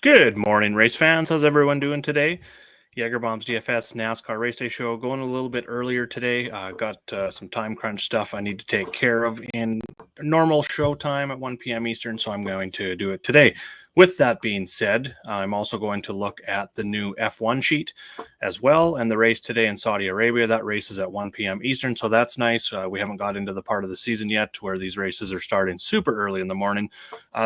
Good morning, race fans. How's everyone doing today? Jagerbomb's DFS NASCAR Raceday show going a little bit earlier today. Got some time crunch stuff I need to take care of in normal show time at 1 p.m. Eastern, so I'm going to do it today. With that being said, I'm also going to look at the new F1 sheet as well, and the race today in Saudi Arabia. That race is at 1 p.m. Eastern, so that's nice. We haven't got into the part of the season yet where these races are starting super early in the morning.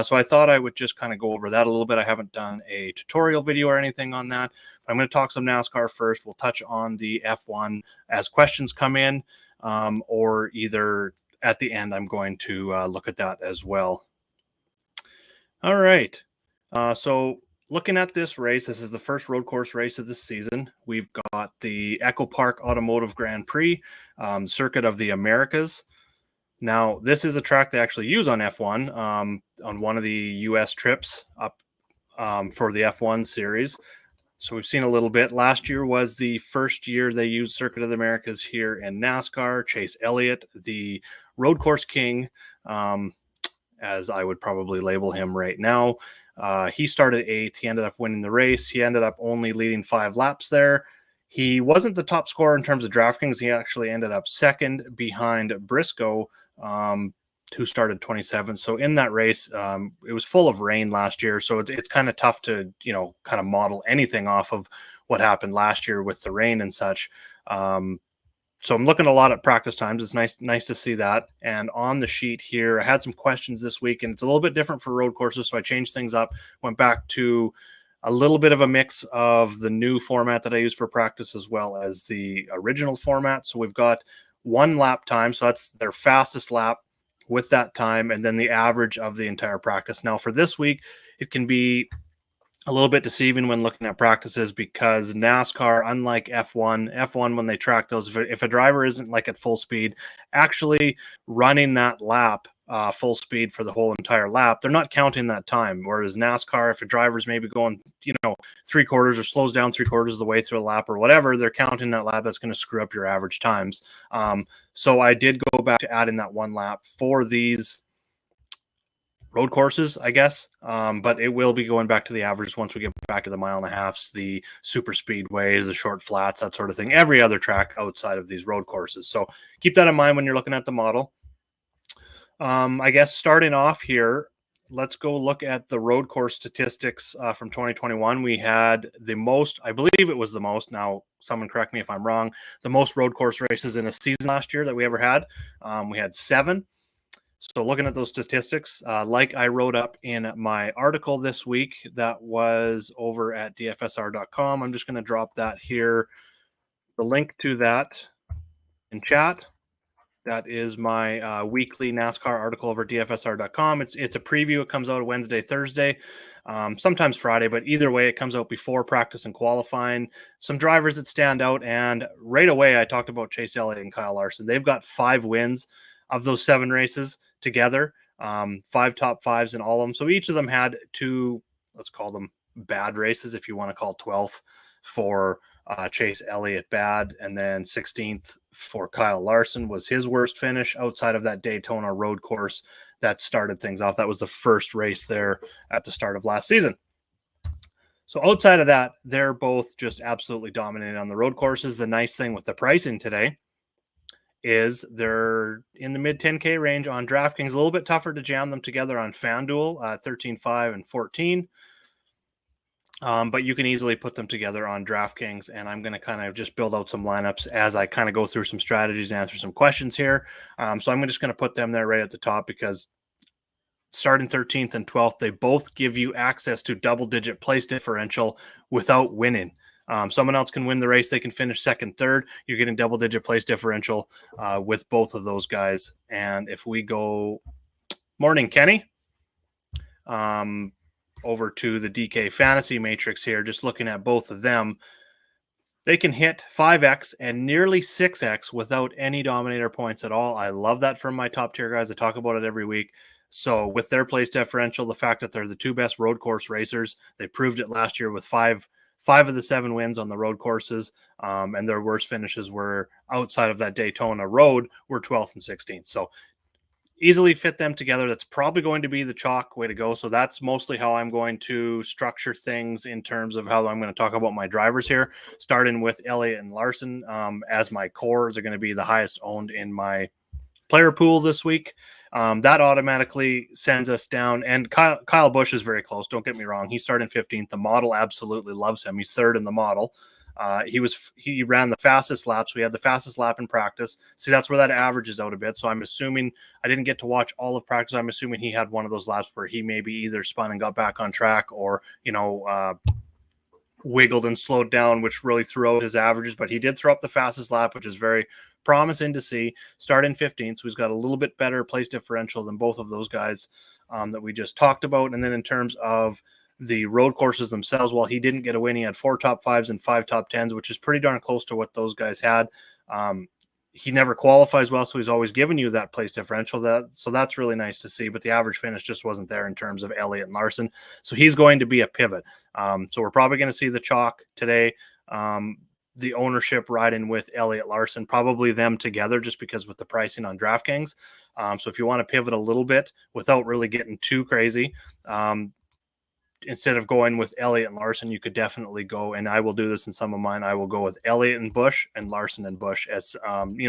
So I thought I would just kind of go over that a little bit. I haven't done a tutorial video or anything on that. I'm going to talk some NASCAR first. We'll touch on the F1 as questions come in, or either at the end, I'm going to look at that as well. All right. So looking at this race, this is the first road course race of the season. We've got the EchoPark Automotive Grand Prix, Circuit of the Americas. Now, this is a track they actually use on F1 on one of the U.S. trips up for the F1 series. So we've seen a little bit. Last year was the first year they used Circuit of the Americas here in NASCAR. Chase Elliott, the road course king, as I would probably label him right now. He started 8th. He ended up winning the race. He ended up only leading 5 laps there. He wasn't the top scorer in terms of DraftKings. He actually ended up second behind Briscoe, who started 27th. So in that race, it was full of rain last year. So it's kind of tough to, kind of model anything off of what happened last year with the rain and such. So I'm looking a lot at practice times. It's nice to see that. And on the sheet here, I had some questions this week, and it's a little bit different for road courses. So I changed things up, went back to a little bit of a mix of the new format that I use for practice as well as the original format. So we've got 1 lap time. So that's their fastest lap with that time, and then the average of the entire practice. Now for this week, it can be a little bit deceiving when looking at practices because NASCAR, unlike F1, when they track those, if a driver isn't like at full speed, actually running that lap full speed for the whole entire lap, they're not counting that time. Whereas NASCAR, if a driver's maybe going, 3/4 or slows down 3/4 of the way through a lap or whatever, they're counting that lap. That's going to screw up your average times. So I did go back to adding that 1 lap for these road courses, I guess, but it will be going back to the average once we get back to the 1.5 miles, the super speedways, the short flats, that sort of thing, every other track outside of these road courses. So keep that in mind when you're looking at the model. I guess starting off here, let's go look at the road course statistics from 2021. We had the most, I believe it was the most, now someone correct me if I'm wrong, the most road course races in a season last year that we ever had. We had 7. So looking at those statistics, like I wrote up in my article this week, that was over at dfsr.com. I'm just going to drop that here, the link to that in chat. That is my weekly NASCAR article over at dfsr.com. It's a preview. It comes out Wednesday, Thursday, sometimes Friday, but either way, it comes out before practice and qualifying. Some drivers that stand out, and right away, I talked about Chase Elliott and Kyle Larson. They've got 5 wins of those 7 races together, 5 top 5s in all of them. So each of them had 2, let's call them bad races, if you want to call 12th for Chase Elliott bad, and then 16th for Kyle Larson was his worst finish outside of that Daytona road course that started things off. That was the first race there at the start of last season. So outside of that, they're both just absolutely dominating on the road courses. The nice thing with the pricing today is they're in the mid 10K range on DraftKings. A little bit tougher to jam them together on FanDuel, 13.5 and 14. But you can easily put them together on DraftKings, and I'm going to kind of just build out some lineups as I kind of go through some strategies and answer some questions here. So I'm just going to put them there right at the top because starting 13th and 12th, they both give you access to double-digit place differential without winning. Someone else can win the race. They can finish second, third. You're getting double-digit place differential with both of those guys. And if we go morning, Kenny, over to the DK Fantasy Matrix here, just looking at both of them, they can hit 5x and nearly 6x without any dominator points at all. I love that from my top-tier guys. I talk about it every week. So with their place differential, the fact that they're the 2 best road course racers, they proved it last year with 5 of the 7 wins on the road courses, and their worst finishes were outside of that Daytona road were 12th and 16th. So easily fit them together. That's probably going to be the chalk way to go. So that's mostly how I'm going to structure things in terms of how I'm going to talk about my drivers here, starting with Elliott and Larson as my cores are going to be the highest owned in my player pool this week. That automatically sends us down. And Kyle Busch is very close. Don't get me wrong. He's starting 15th. The model absolutely loves him. He's third in the model. He ran the fastest laps. We had the fastest lap in practice. See, that's where that averages out a bit. So I'm assuming, I didn't get to watch all of practice. I'm assuming he had one of those laps where he maybe either spun and got back on track, or wiggled and slowed down, which really threw out his averages. But he did throw up the fastest lap, which is very promising to see. Start in 15th, so he's got a little bit better place differential than both of those guys that we just talked about. And then in terms of the road courses themselves, while he didn't get a win, he had 4 top 5s and 5 top 10s, which is pretty darn close to what those guys had. He never qualifies well, so he's always giving you that place differential. So that's really nice to see. But the average finish just wasn't there in terms of Elliott and Larson. So he's going to be a pivot. So we're probably going to see the chalk today. The ownership riding with Elliott Larson, probably them together, just because with the pricing on DraftKings. So if you want to pivot a little bit without really getting too crazy, instead of going with Elliott and Larson, you could definitely go, and I will do this in some of mine, I will go with Elliott and Busch and Larson and Busch as,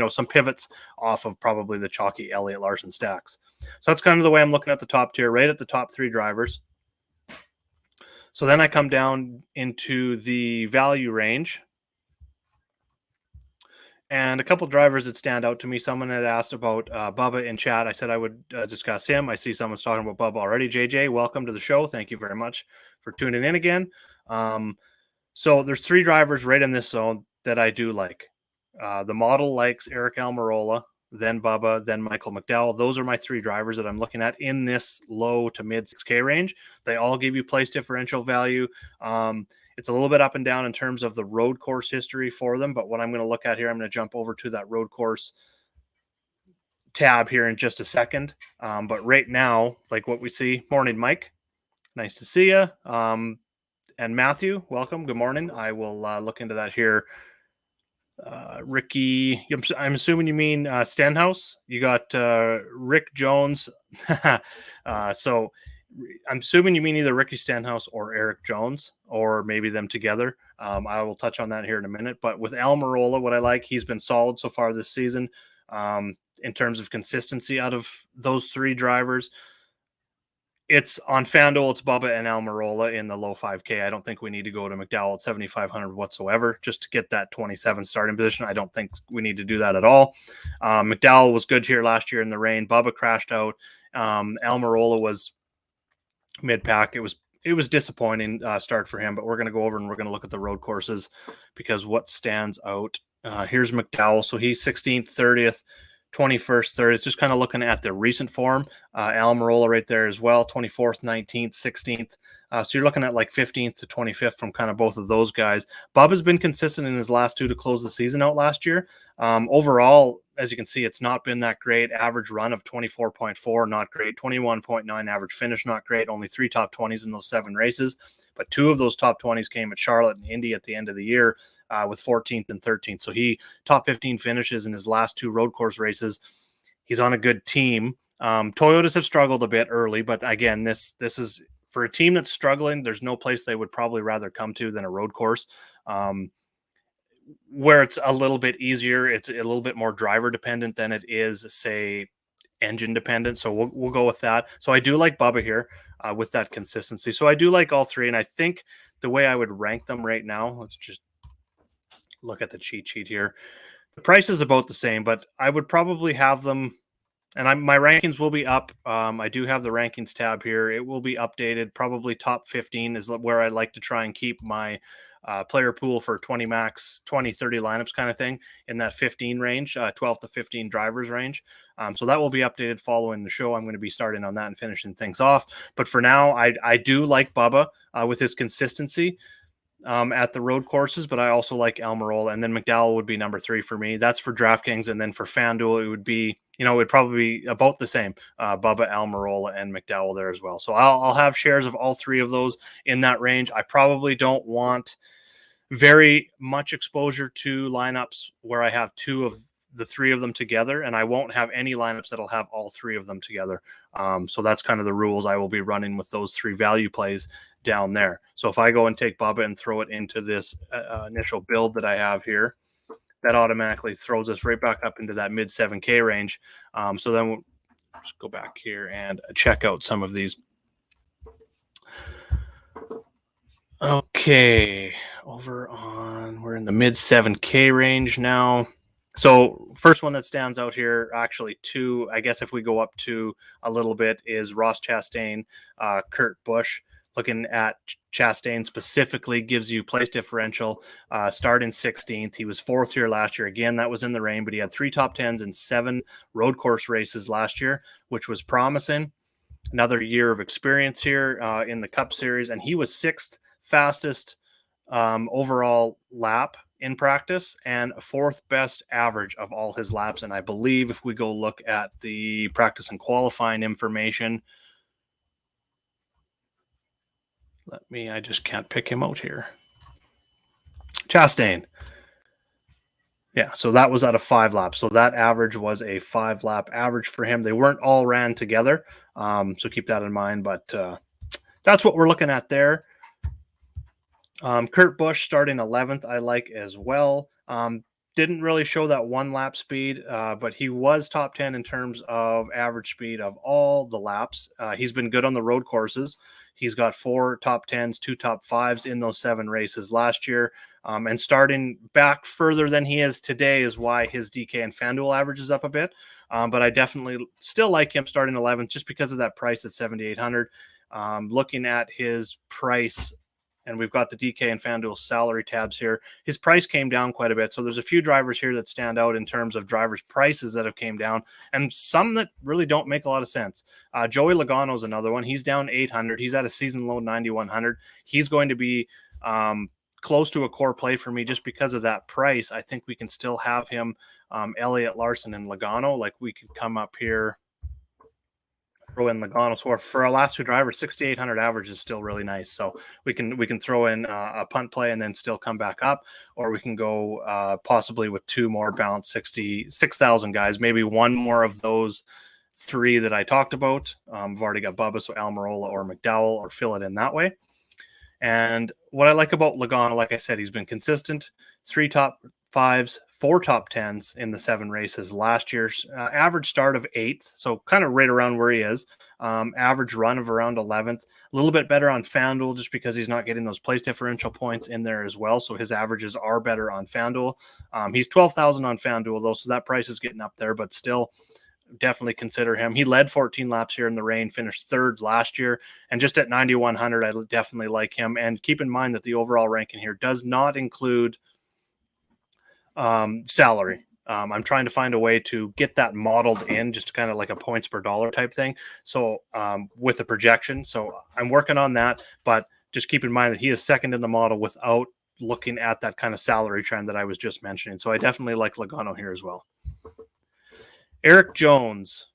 some pivots off of probably the chalky Elliott Larson stacks. So that's kind of the way I'm looking at the top tier, right at the top 3 drivers. So then I come down into the value range. And a couple drivers that stand out to me. Someone had asked about Bubba in chat. I said I would discuss him. I see someone's talking about Bubba already. JJ, welcome to the show. Thank you very much for tuning in again. So there's 3 drivers right in this zone that I do like. The model likes Eric Almirola, then Bubba, then Michael McDowell. Those are my 3 drivers that I'm looking at in this low to mid 6K range. They all give you place differential value. It's a little bit up and down in terms of the road course history for them. But what I'm going to look at here, I'm going to jump over to that road course tab here in just a second. But right now, like what we see, morning, Mike. Nice to see you. And Matthew, welcome. Good morning. I will look into that here. Ricky, I'm assuming you mean Stenhouse. You got Rick Jones. So I'm assuming you mean either Ricky Stenhouse or Eric Jones, or maybe them together. I will touch on that here in a minute. But with Almirola, what I like, he's been solid so far this season in terms of consistency out of those 3 drivers. It's on FanDuel, it's Bubba and Almirola in the low 5K. I don't think we need to go to McDowell at 7,500 whatsoever just to get that 27 starting position. I don't think we need to do that at all. McDowell was good here last year in the rain. Bubba crashed out. Almirola was mid-pack. It was disappointing start for him, but we're going to go over and we're going to look at the road courses because what stands out. Here's McDowell. So he's 16th, 30th, 21st, 30th. Just kind of looking at the recent form. Almirola right there as well, 24th, 19th, 16th. So you're looking at like 15th to 25th from kind of both of those guys. Bubba's been consistent in his last 2 to close the season out last year. Overall, as you can see, it's not been that great. Average run of 24.4, not great. 21.9 average finish, not great. Only 3 top 20s in those 7 races. But 2 of those top 20s came at Charlotte and Indy at the end of the year with 14th and 13th. So he top 15 finishes in his last 2 road course races. He's on a good team. Toyotas have struggled a bit early, but again, this is for a team that's struggling. There's no place they would probably rather come to than a road course. Where it's a little bit easier, it's a little bit more driver dependent than it is, say, engine dependent. So we'll go with that. So I do like Bubba here with that consistency. So I do like all 3, and I think the way I would rank them right now, let's just look at the cheat sheet here. The price is about the same, but I would probably have them, and my rankings will be up. I do have the rankings tab here. It will be updated. Probably top 15 is where I like to try and keep my player pool for 20 max, 20, 30 lineups kind of thing in that 15 range, 12 to 15 drivers range. So that will be updated following the show. I'm going to be starting on that and finishing things off. But for now, I do like Bubba with his consistency at the road courses, but I also like Almirola, and then McDowell would be number 3 for me. That's for DraftKings, and then for FanDuel, it would be, it would probably be about the same. Bubba, Almirola, and McDowell there as well. So I'll have shares of all 3 of those in that range. I probably don't want very much exposure to lineups where I have 2 of the three of them together, and I won't have any lineups that'll have all three of them together. So that's kind of the rules I will be running with those three value plays down there. So if I go and take Bubba and throw it into this initial build that I have here, that automatically throws us right back up into that mid 7K range. So then we'll just go back here and check out some of these. Okay, we're in the mid 7K range now. So first one that stands out here, actually two, I guess if we go up to a little bit, is Ross Chastain, Kurt Busch. Looking at Chastain specifically gives you place differential, starting 16th. He was fourth here last year. Again, that was in the rain, but he had 3 top 10s in 7 road course races last year, which was promising. Another year of experience here in the Cup Series, and he was 6th fastest overall lap in practice and 4th best average of all his laps. And I believe if we go look at the practice and qualifying information, I just can't pick him out here. Chastain. Yeah, so that was out of 5 laps. So that average was a 5-lap average for him. They weren't all ran together, so keep that in mind. But that's what we're looking at there. Kurt Busch starting 11th, I like as well. Didn't really show that 1-lap speed, but he was top 10 in terms of average speed of all the laps. He's been good on the road courses. He's got 4 top 10s, 2 top 5s in those 7 races last year. And starting back further than he is today is why his DK and FanDuel average is up a bit. But I definitely still like him starting 11th just because of that price at $7,800. Looking at his price, and we've got the DK and FanDuel salary tabs here. His price came down quite a bit. So there's a few drivers here that stand out in terms of drivers' prices that have came down, and some that really don't make a lot of sense. Joey Logano is another one. He's down $800. He's at a season low $9,100. He's going to be close to a core play for me just because of that price. I think we can still have him, Elliott, Larson, and Logano. Like we could come up here, throw in Logano. So for our last 2 drivers, 6,800 average is still really nice. So we can throw in a punt play and then still come back up, or we can go possibly with 2 more balanced 6,000 guys, maybe one more of those 3 that I talked about. I've already got Bubba, so Almirola or McDowell, or fill it in that way. And what I like about Logano, like I said, he's been consistent. 3 top 5s, 4 top 10s in the 7 races last year's average start of 8th. So kind of right around where he is. Average run of around 11th. A little bit better on FanDuel just because he's not getting those place differential points in there as well. So his averages are better on FanDuel. He's 12,000 on FanDuel though, so that price is getting up there, but still definitely consider him. He led 14 laps here in the rain, finished 3rd last year, and just at 9,100, I definitely like him. And keep in mind that the overall ranking here does not include salary. I'm trying to find a way to get that modeled in, just kind of like a points per dollar type thing. So with a projection. So I'm working on that, but just keep in mind that he is 2nd in the model without looking at that kind of salary trend that I was just mentioning. So I definitely like Logano here as well. Eric Jones,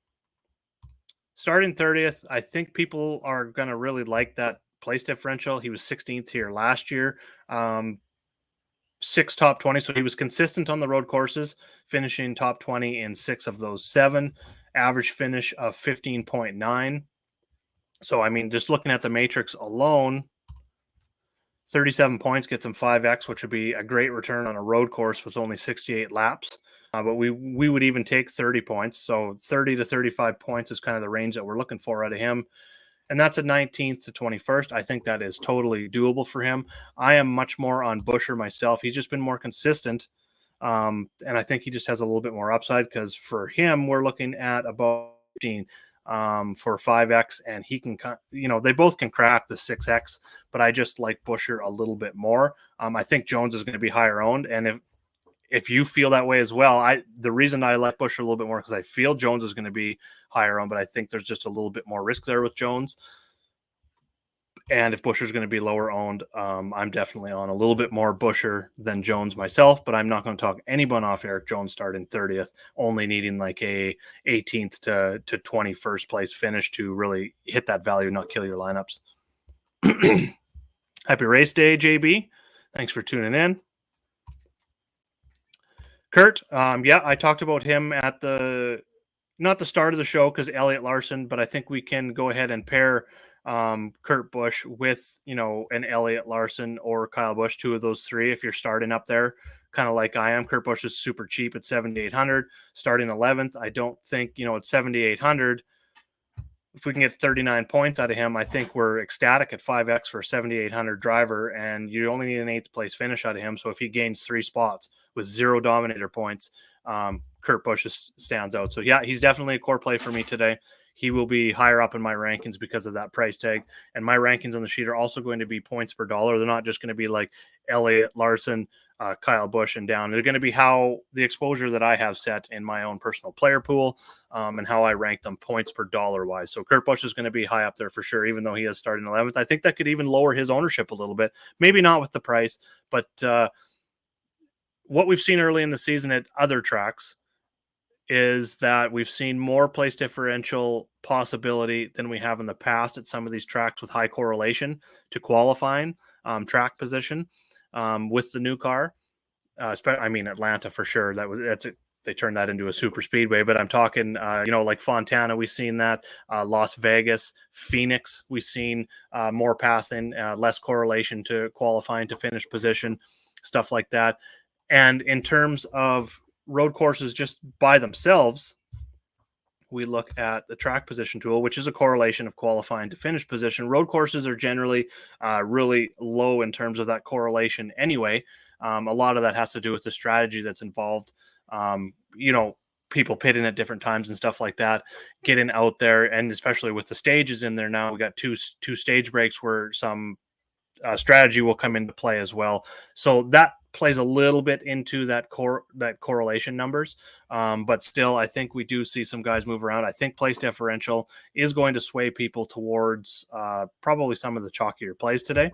starting 30th. I think people are going to really like that place differential. He was 16th here last year. 6 top 20. So he was consistent on the road courses, finishing top 20 in 6 of those 7. Average finish of 15.9. So, I mean, just looking at the matrix alone, 37 points gets him 5X, which would be a great return on a road course with only 68 laps. But we would even take 30 points. So 30 to 35 points is kind of the range that we're looking for out of him. And that's a 19th to 21st. I think that is totally doable for him. I am much more on Buescher myself. He's just been more consistent. And I think he just has a little bit more upside because for him, we're looking at about 15 for 5X. And he can, they both can crack the 6X, but I just like Buescher a little bit more. I think Jones is going to be higher owned. And if you feel that way as well, the reason I like Buescher a little bit more because I feel Jones is going to be higher on, but I think there's just a little bit more risk there with Jones. And if Buescher's going to be lower owned, I'm definitely on a little bit more Buescher than Jones myself, but I'm not going to talk anyone off Eric Jones starting 30th, only needing like a 18th to 21st place finish to really hit that value, not kill your lineups. Happy race day, JB. Thanks for tuning in. Kurt, yeah, I talked about him at not the start of the show because Elliott Larson, but I think we can go ahead and pair Kurt Busch with, an Elliott Larson or Kyle Busch, two of those three. If you're starting up there, kind of like I am, Kurt Busch is super cheap at 7,800, starting 11th. I don't think, at 7,800, if we can get 39 points out of him, I think we're ecstatic at 5X for a 7,800 driver, and you only need an 8th place finish out of him. So if he gains 3 spots with 0 Dominator points, Kurt Busch stands out. So yeah, he's definitely a core play for me today. He will be higher up in my rankings because of that price tag. And my rankings on the sheet are also going to be points per dollar. They're not just going to be like Elliott Larson, Kyle Busch and down. They're going to be how the exposure that I have set in my own personal player pool and how I rank them points per dollar wise. So Kurt Busch is going to be high up there for sure, even though he is starting 11th. I think that could even lower his ownership a little bit. Maybe not with the price, but what we've seen early in the season at other tracks is that we've seen more place differential possibility than we have in the past at some of these tracks with high correlation to qualifying track position with the new car. I mean, Atlanta for sure. They turned that into a super speedway, but I'm talking, like Fontana, we've seen that, Las Vegas, Phoenix, we've seen more passing, less correlation to qualifying to finish position, stuff like that. And in terms of road courses just by themselves, we look at the track position tool, which is a correlation of qualifying to finish position. Road courses are generally really low in terms of that correlation anyway. A lot of that has to do with the strategy that's involved. People pitting at different times and stuff like that, getting out there, and especially with the stages in there now, we got two stage breaks where some strategy will come into play as well. So that plays a little bit into that correlation numbers. But still, I think we do see some guys move around. I think place differential is going to sway people towards probably some of the chalkier plays today.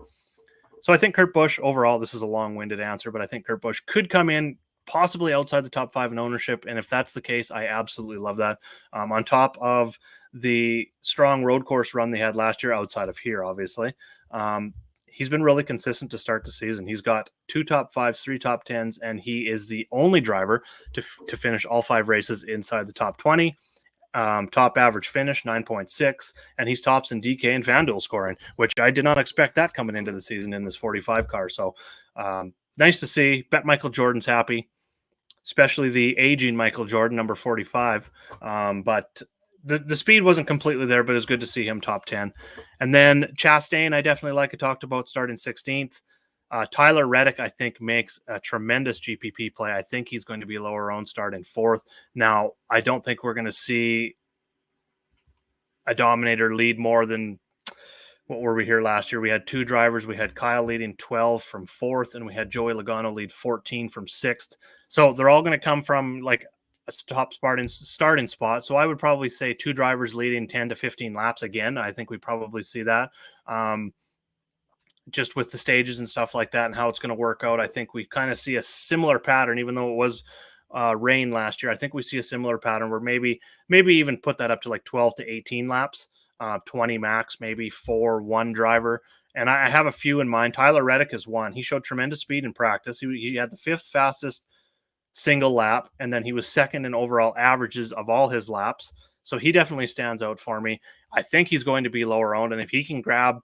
So I think Kurt Busch overall, this is a long-winded answer, but I think Kurt Busch could come in possibly outside the top 5 in ownership. And if that's the case, I absolutely love that. On top of the strong road course run they had last year, outside of here, obviously, he's been really consistent to start the season. He's got 2 top 5s, 3 top 10s, and he is the only driver to finish all 5 races inside the top 20. Top average finish, 9.6, and he's tops in DK and FanDuel scoring, which I did not expect that coming into the season in this 45 car. So nice to see. Bet Michael Jordan's happy, especially the aging Michael Jordan, number 45. But the speed wasn't completely there, but it's good to see him top 10. And then Chastain, I definitely like. I talked about starting 16th. Tyler Reddick, I think, makes a tremendous GPP play. I think he's going to be lower owned starting 4th. Now, I don't think we're going to see a Dominator lead more than, what were we here last year? We had 2 drivers. We had Kyle leading 12 from 4th, and we had Joey Logano lead 14 from 6th. So they're all going to come from like a top starting spot. So I would probably say 2 drivers leading 10 to 15 laps again. I think we probably see that. Just with the stages and stuff like that and how it's going to work out, I think we kind of see a similar pattern, even though it was rain last year. I think we see a similar pattern where maybe even put that up to like 12 to 18 laps, 20 max, maybe for one driver. And I have a few in mind. Tyler Reddick is one. He showed tremendous speed in practice. He had the 5th fastest single lap, and then he was 2nd in overall averages of all his laps. So he definitely stands out for me. I think he's going to be lower owned, and if he can grab,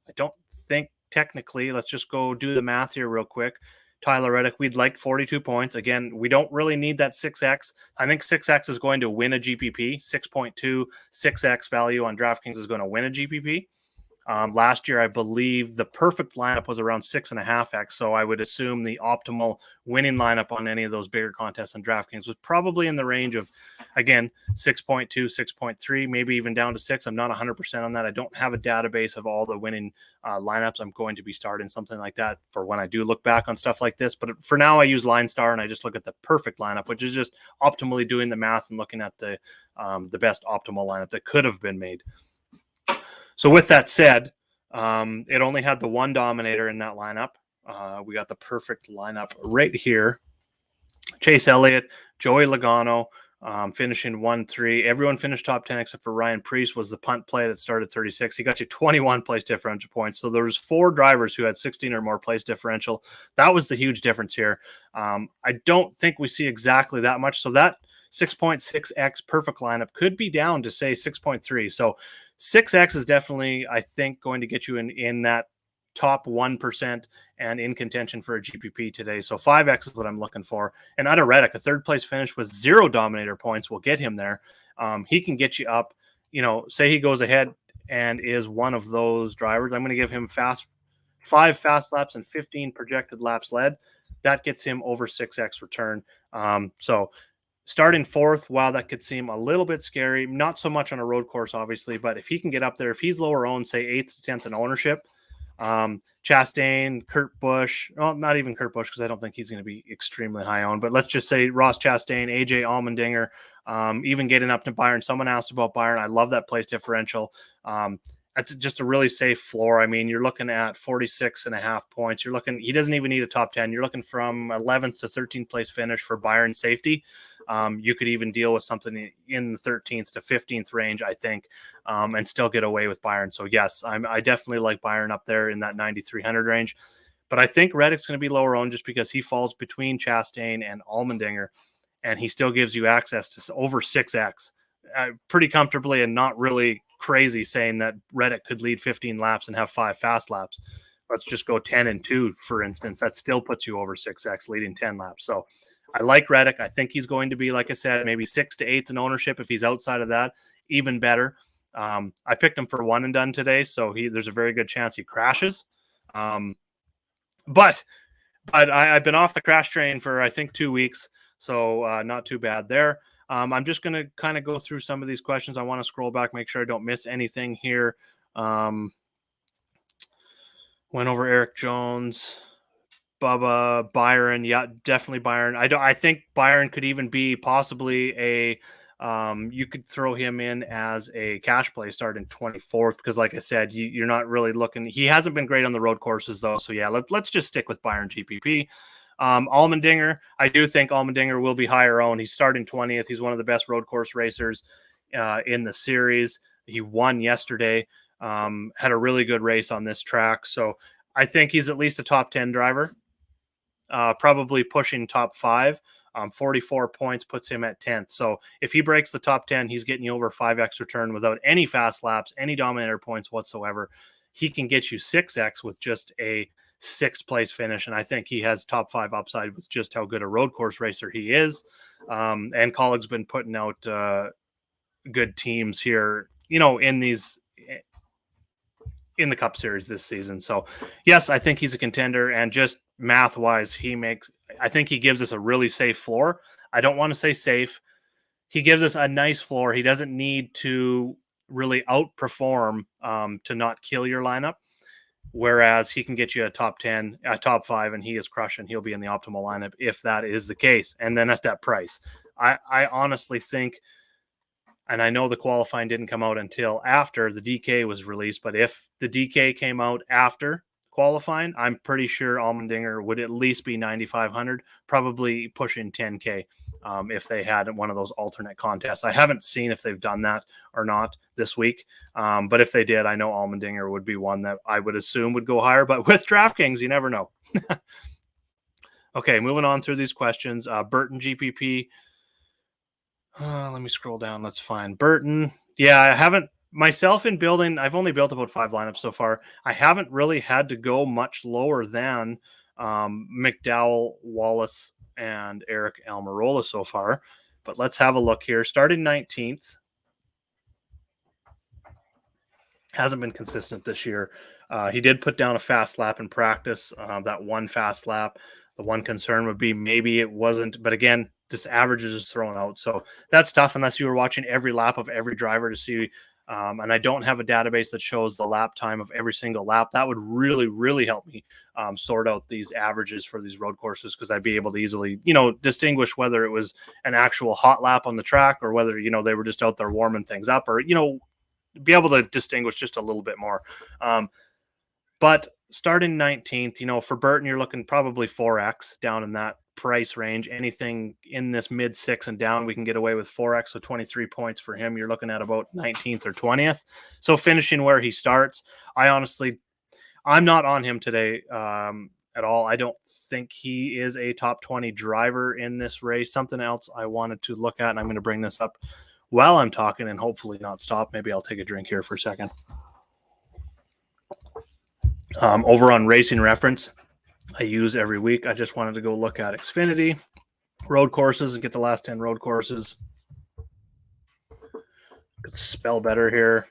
I don't think technically, let's just go do the math here real quick. Tyler Reddick, we'd like 42 points. Again, we don't really need that 6X. I think 6X is going to win a GPP. 6.2, 6X value on DraftKings is going to win a GPP. Last year, I believe the perfect lineup was around 6.5X. So I would assume the optimal winning lineup on any of those bigger contests on DraftKings was probably in the range of, again, 6.2, 6.3, maybe even down to 6. I'm not 100% on that. I don't have a database of all the winning lineups. I'm going to be starting something like that for when I do look back on stuff like this. But for now, I use Line Star and I just look at the perfect lineup, which is just optimally doing the math and looking at the best optimal lineup that could have been made. So with that said, it only had the one Dominator in that lineup. We got the perfect lineup right here. Chase Elliott, Joey Logano, finishing 1-3. Everyone finished top 10 except for Ryan Preece was the punt play that started 36. He got you 21 place differential points. So there was 4 drivers who had 16 or more place differential. That was the huge difference here. I don't think we see exactly that much. So that 6.6x perfect lineup could be down to say 6.3. So 6x is definitely, I think, going to get you in that top 1% and in contention for a GPP today. So 5x is what I'm looking for. And out of Reddick, a third place finish with 0 dominator points will get him there. He can get you up, say he goes ahead and is one of those drivers. I'm going to give him 5 fast laps and 15 projected laps led. That gets him over 6x return. So starting 4th, wow, that could seem a little bit scary. Not so much on a road course, obviously, but if he can get up there, if he's lower owned, say 8th to 10th in ownership, Chastain, Kurt Busch, well, not even Kurt Busch because I don't think he's going to be extremely high owned, but let's just say Ross Chastain, AJ Allmendinger, even getting up to Byron. Someone asked about Byron. I love that place differential. That's just a really safe floor. I mean, you're looking at 46.5 points. He doesn't even need a top 10. You're looking from 11th to 13th place finish for Byron safety. You could even deal with something in the 13th to 15th range, I think, and still get away with Byron. So yes, I definitely like Byron up there in that 9,300 range. But I think Reddick's going to be lower owned just because he falls between Chastain and Allmendinger, and he still gives you access to over 6x pretty comfortably, and not really crazy saying that Reddick could lead 15 laps and have 5 fast laps. Let's just go 10-2, for instance. That still puts you over 6x leading 10 laps. So I like Reddick. I think he's going to be, like I said, maybe 6th to 8th in ownership. If he's outside of that, even better. I picked him for 1 and done today, so there's a very good chance he crashes. But I've been off the crash train for, I think, 2 weeks, so not too bad there. I'm just going to kind of go through some of these questions. I want to scroll back, make sure I don't miss anything here. Went over Eric Jones, Bubba, Byron. Yeah, definitely Byron. I think Byron could even be possibly you could throw him in as a cash play starting 24th, because like I said, you're not really looking. He hasn't been great on the road courses though. So yeah, let's just stick with Byron GPP. Allmendinger, I do think Allmendinger will be higher owned. He's starting 20th. He's one of the best road course racers in the series. He won yesterday, had a really good race on this track. So I think he's at least a top 10 driver, probably pushing top 5. 44 points puts him at 10th. So if he breaks the top 10, he's getting you over 5x return without any fast laps, any dominator points whatsoever. He can get you 6x with just a 6th place finish, and I think he has top 5 upside with just how good a road course racer he is. And Colleague's been putting out good teams here, in the Cup Series this season. So yes, I think he's a contender, and just math wise, I think he gives us a really safe floor. I don't want to say safe. He gives us a nice floor. He doesn't need to really outperform to not kill your lineup. Whereas he can get you a top 10, a top 5, and he is crushing. He'll be in the optimal lineup if that is the case. And then at that price, I honestly think, and I know the qualifying didn't come out until after the DK was released, but if the DK came out after qualifying, I'm pretty sure Allmendinger would at least be 9,500, probably pushing 10K if they had one of those alternate contests. I haven't seen if they've done that or not this week, but if they did, I know Allmendinger would be one that I would assume would go higher, but with DraftKings, you never know. Okay, moving on through these questions. Burton GPP. Let me scroll down. Let's find Burton. Yeah, I haven't myself in building. I've only built about 5 lineups so far. I haven't really had to go much lower than McDowell, Wallace, and Eric Almirola so far. But let's have a look here. Starting 19th. Hasn't been consistent this year. He did put down a fast lap in practice, that one fast lap. The one concern would be maybe it wasn't, but again, this average is just thrown out. So that's tough unless you were watching every lap of every driver to see. And I don't have a database that shows the lap time of every single lap. That would really, really help me sort out these averages for these road courses, because I'd be able to easily, distinguish whether it was an actual hot lap on the track or whether, they were just out there warming things up, or, be able to distinguish just a little bit more. But starting 19th, for Burton, you're looking probably 4x down in that price range. Anything in this mid 6 and down, we can get away with 4x. So 23 points for him. You're looking at about 19th or 20th. So finishing where he starts, I'm not on him today at all. I don't think he is a top 20 driver in this race. Something else I wanted to look at, and I'm going to bring this up while I'm talking and hopefully not stop. Maybe I'll take a drink here for a second. Over on Racing Reference, I use every week. I just wanted to go look at Xfinity road courses and get the last 10 road courses. Spell better here.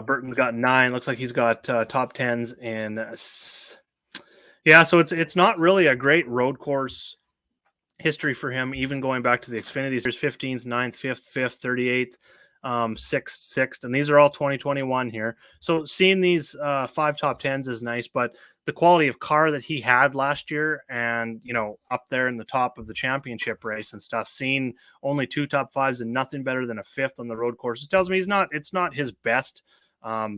Burton's got 9. Looks like he's got top 10s in. Yeah, so it's not really a great road course history for him, even going back to the Xfinity. There's 15th, 9th, 5th, 5th, 38th, 6th, and these are all 2021 here. So seeing these 5 top 10s is nice, but the quality of car that he had last year and, up there in the top of the championship race and stuff, seeing only 2 top 5s and nothing better than a 5th on the road courses tells me it's not his best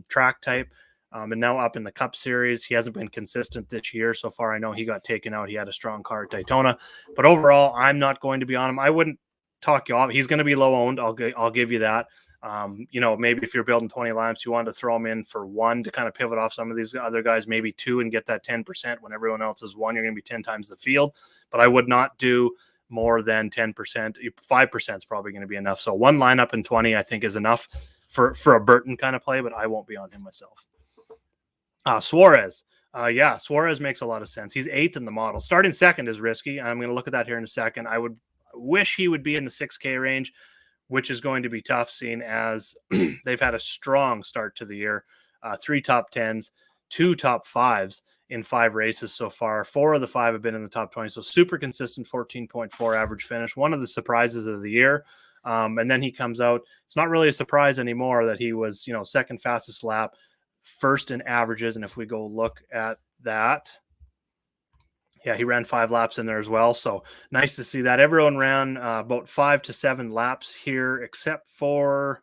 track type. And now up in the Cup Series, he hasn't been consistent this year. So far, I know he got taken out. He had a strong car at Daytona. But overall, I'm not going to be on him. I wouldn't talk you off. He's going to be low owned. I'll give you that. Maybe if you're building 20 lineups, you want to throw him in for 1 to kind of pivot off some of these other guys, maybe 2 and get that 10%. When everyone else is 1, you're going to be 10 times the field. But I would not do more than 10%. 5% is probably going to be enough. So 1 lineup in 20, I think, is enough for a Burton kind of play, but I won't be on him myself. Suarez. Suarez makes a lot of sense. He's 8th in the model. Starting second is risky. I'm going to look at that here in a second. I would wish he would be in the 6K range, which is going to be tough, seeing as they've had a strong start to the year. 3 top 10s, 2 top 5s in 5 races so far. 4 of the 5 have been in the top 20, so super consistent 14.4 average finish. One of the surprises of the year. And then he comes out. It's not really a surprise anymore that he was, second fastest lap, first in averages. And if we go look at that, yeah, he ran 5 laps in there as well. So nice to see that. Everyone ran about 5 to 7 laps here, except for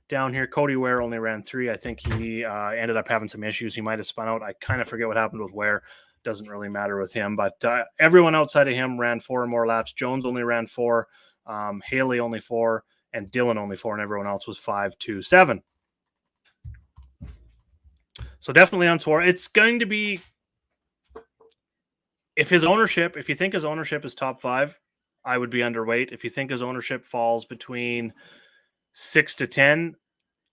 down here. Cody Ware only ran 3. I think he ended up having some issues. He might have spun out. I kind of forget what happened with Ware. Doesn't really matter with him. But everyone outside of him ran 4 or more laps. Jones only ran 4. Haley only 4. And Dillon only 4. And everyone else was 5 to 7. So definitely on tour. It's going to be, if you think his ownership is top 5, I would be underweight. If you think his ownership falls between 6 to 10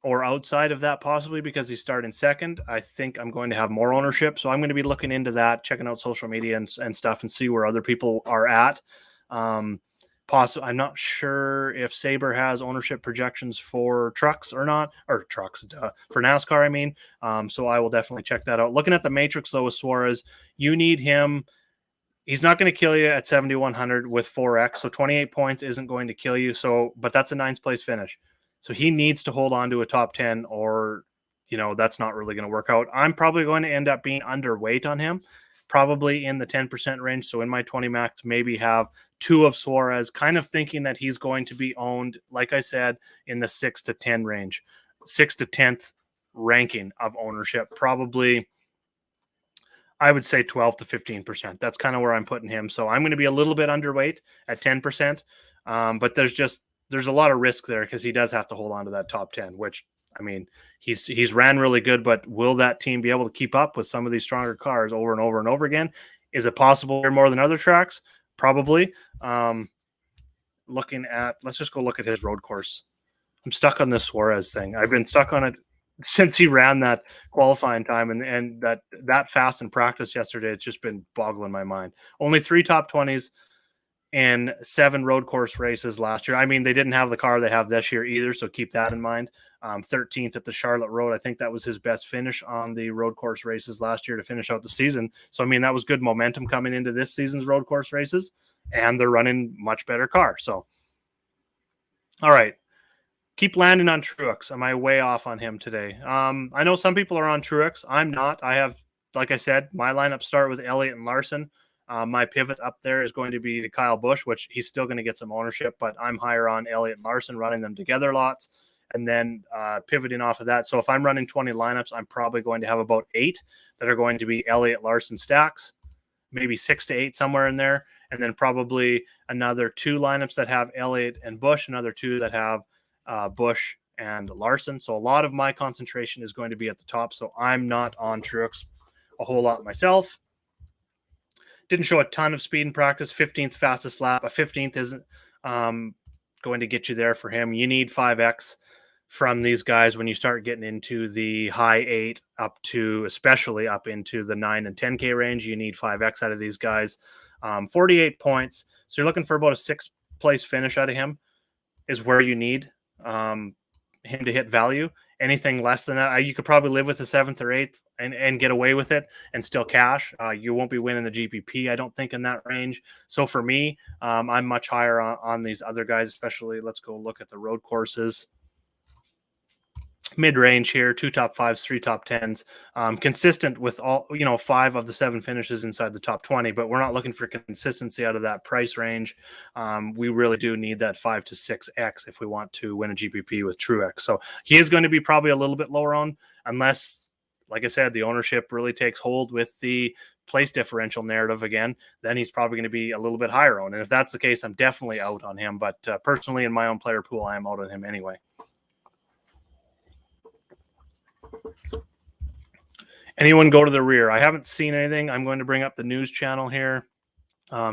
or outside of that, possibly because he's starting second, I think I'm going to have more ownership. So I'm going to be looking into that, checking out social media and stuff and see where other people are at. I'm not sure if Sabre has ownership projections for trucks or not, or trucks for NASCAR, I mean. So I will definitely check that out. Looking at the matrix, though, with Suarez, you need him. He's not going to kill you at 7,100 with 4X. So 28 points isn't going to kill you. But that's a 9th place finish. So he needs to hold on to a top 10 or, that's not really going to work out. I'm probably going to end up being underweight on him, probably in the 10% range. So in my 20 max, maybe have 2 of Suarez, kind of thinking that he's going to be owned, like I said, in the 6 to 10 range, 6 to 10th ranking of ownership, probably. I would say 12 to 15%. That's kind of where I'm putting him. So I'm going to be a little bit underweight at 10%. But there's a lot of risk there because he does have to hold on to that top 10, which, I mean, he's ran really good, but will that team be able to keep up with some of these stronger cars over and over and over again? Is it possible more than other tracks? Probably. Let's just go look at his road course. I'm stuck on this Suarez thing. I've been stuck on it since he ran that qualifying time and that fast in practice yesterday. It's just been boggling my mind. Only 3 top 20s and 7 road course races last year. I mean, they didn't have the car they have this year either, so keep that in mind. 13th at the Charlotte Road. I think that was his best finish on the road course races last year to finish out the season. So, I mean, that was good momentum coming into this season's road course races, and they're running much better car. So, all right. Keep landing on Truex. Am I way off on him today? I know some people are on Truex. I'm not. I have, like I said, my lineup start with Elliott and Larson. My pivot up there is going to be to Kyle Busch, which he's still going to get some ownership, but I'm higher on Elliott and Larson, running them together lots, and then pivoting off of that. So if I'm running 20 lineups, I'm probably going to have about 8 that are going to be Elliott Larson stacks, maybe 6 to 8, somewhere in there. And then probably another 2 lineups that have Elliott and Busch, another 2 that have Busch and Larson. So a lot of my concentration is going to be at the top. So I'm not on Truex a whole lot myself. Didn't show a ton of speed in practice. 15th fastest lap. A 15th isn't going to get you there for him. You need 5X from these guys when you start getting into the high 8 up to, especially up into the 9 and 10K range. You need 5X out of these guys. 48 points. So you're looking for about a 6th place finish out of him is where you need him to hit value. Anything less than that, you could probably live with the 7th or 8th and get away with it and still cash. You won't be winning the GPP, I don't think, in that range. So for me, I'm much higher on these other guys, especially let's go look at the road courses. Mid-range here, 2 top 5s, 3 top 10s, consistent with all, 5 of the 7 finishes inside the top 20, but we're not looking for consistency out of that price range. We really do need that 5 to 6X if we want to win a GPP with Truex. So he is going to be probably a little bit lower on, unless, like I said, the ownership really takes hold with the place differential narrative again, then he's probably going to be a little bit higher on. And if that's the case, I'm definitely out on him. But personally, in my own player pool, I am out on him anyway. Anyone go to the rear? I haven't seen anything. I'm going to bring up the news channel here,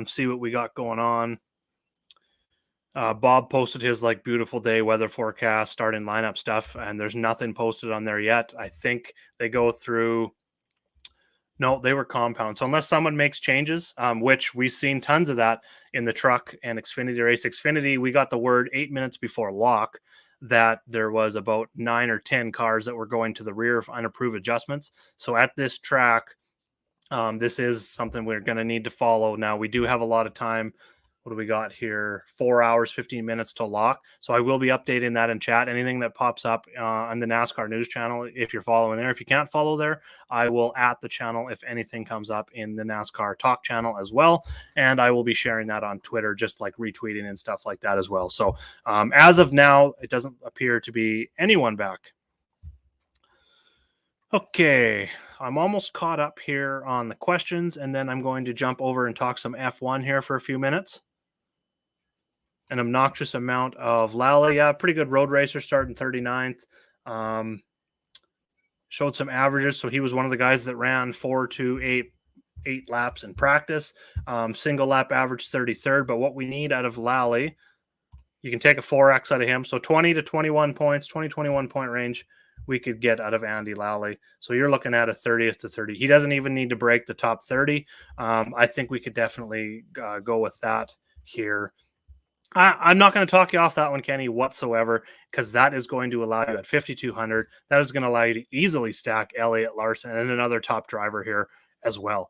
see what we got going on. Bob posted his beautiful day weather forecast, starting lineup stuff, and there's nothing posted on there yet. I think they go through. No, they were compound. So unless someone makes changes, which we've seen tons of that in the truck and Xfinity race. Xfinity, we got the word 8 minutes before lock that there was about 9 or 10 cars that were going to the rear of unapproved adjustments. So at this track, this is something we're going to need to follow. Now, we do have a lot of time. What do we got here? 4 hours, 15 minutes to lock. So I will be updating that in chat. Anything that pops up on the NASCAR news channel, if you're following there. If you can't follow there, I will at the channel if anything comes up in the NASCAR talk channel as well. And I will be sharing that on Twitter, just like retweeting and stuff like that as well. So as of now, it doesn't appear to be anyone back. Okay, I'm almost caught up here on the questions, and then I'm going to jump over and talk some F1 here for a few minutes. An obnoxious amount of Lally. Yeah, pretty good road racer, starting 39th. Showed some averages, so he was one of the guys that ran 4 to 8 laps in practice. Single lap average 33rd, but what we need out of Lally, you can take a 4X out of him, so 20 to 21 points, 20-21 point range we could get out of Andy Lally. So you're looking at a 30th to 30. He doesn't even need to break the top 30. I think we could definitely go with that here. I'm not going to talk you off that one, Kenny, whatsoever, because that is going to allow you at 5,200. That is going to allow you to easily stack Elliott, Larson, and another top driver here as well.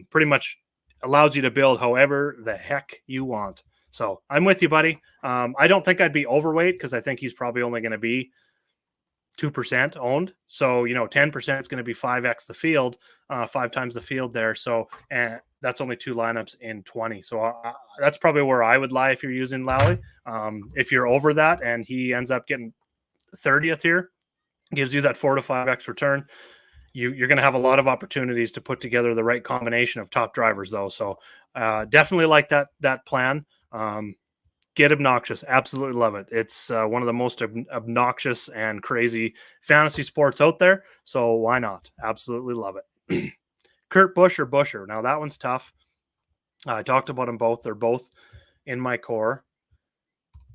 Pretty much allows you to build however the heck you want. So I'm with you, buddy. I don't think I'd be overweight because I think he's probably only going to be 2% owned. So, 10% is going to be 5X the field, 5 times the field there. So, and that's only 2 lineups in 20. So that's probably where I would lie if you're using Lally. If you're over that and he ends up getting 30th here, gives you that 4 to 5X return. You're going to have a lot of opportunities to put together the right combination of top drivers, though. So definitely like that plan. Get obnoxious. Absolutely love it. It's one of the most obnoxious and crazy fantasy sports out there. So why not? Absolutely love it. Kurt Busch or Busher. Now that one's tough. I talked about them both. They're both in my core.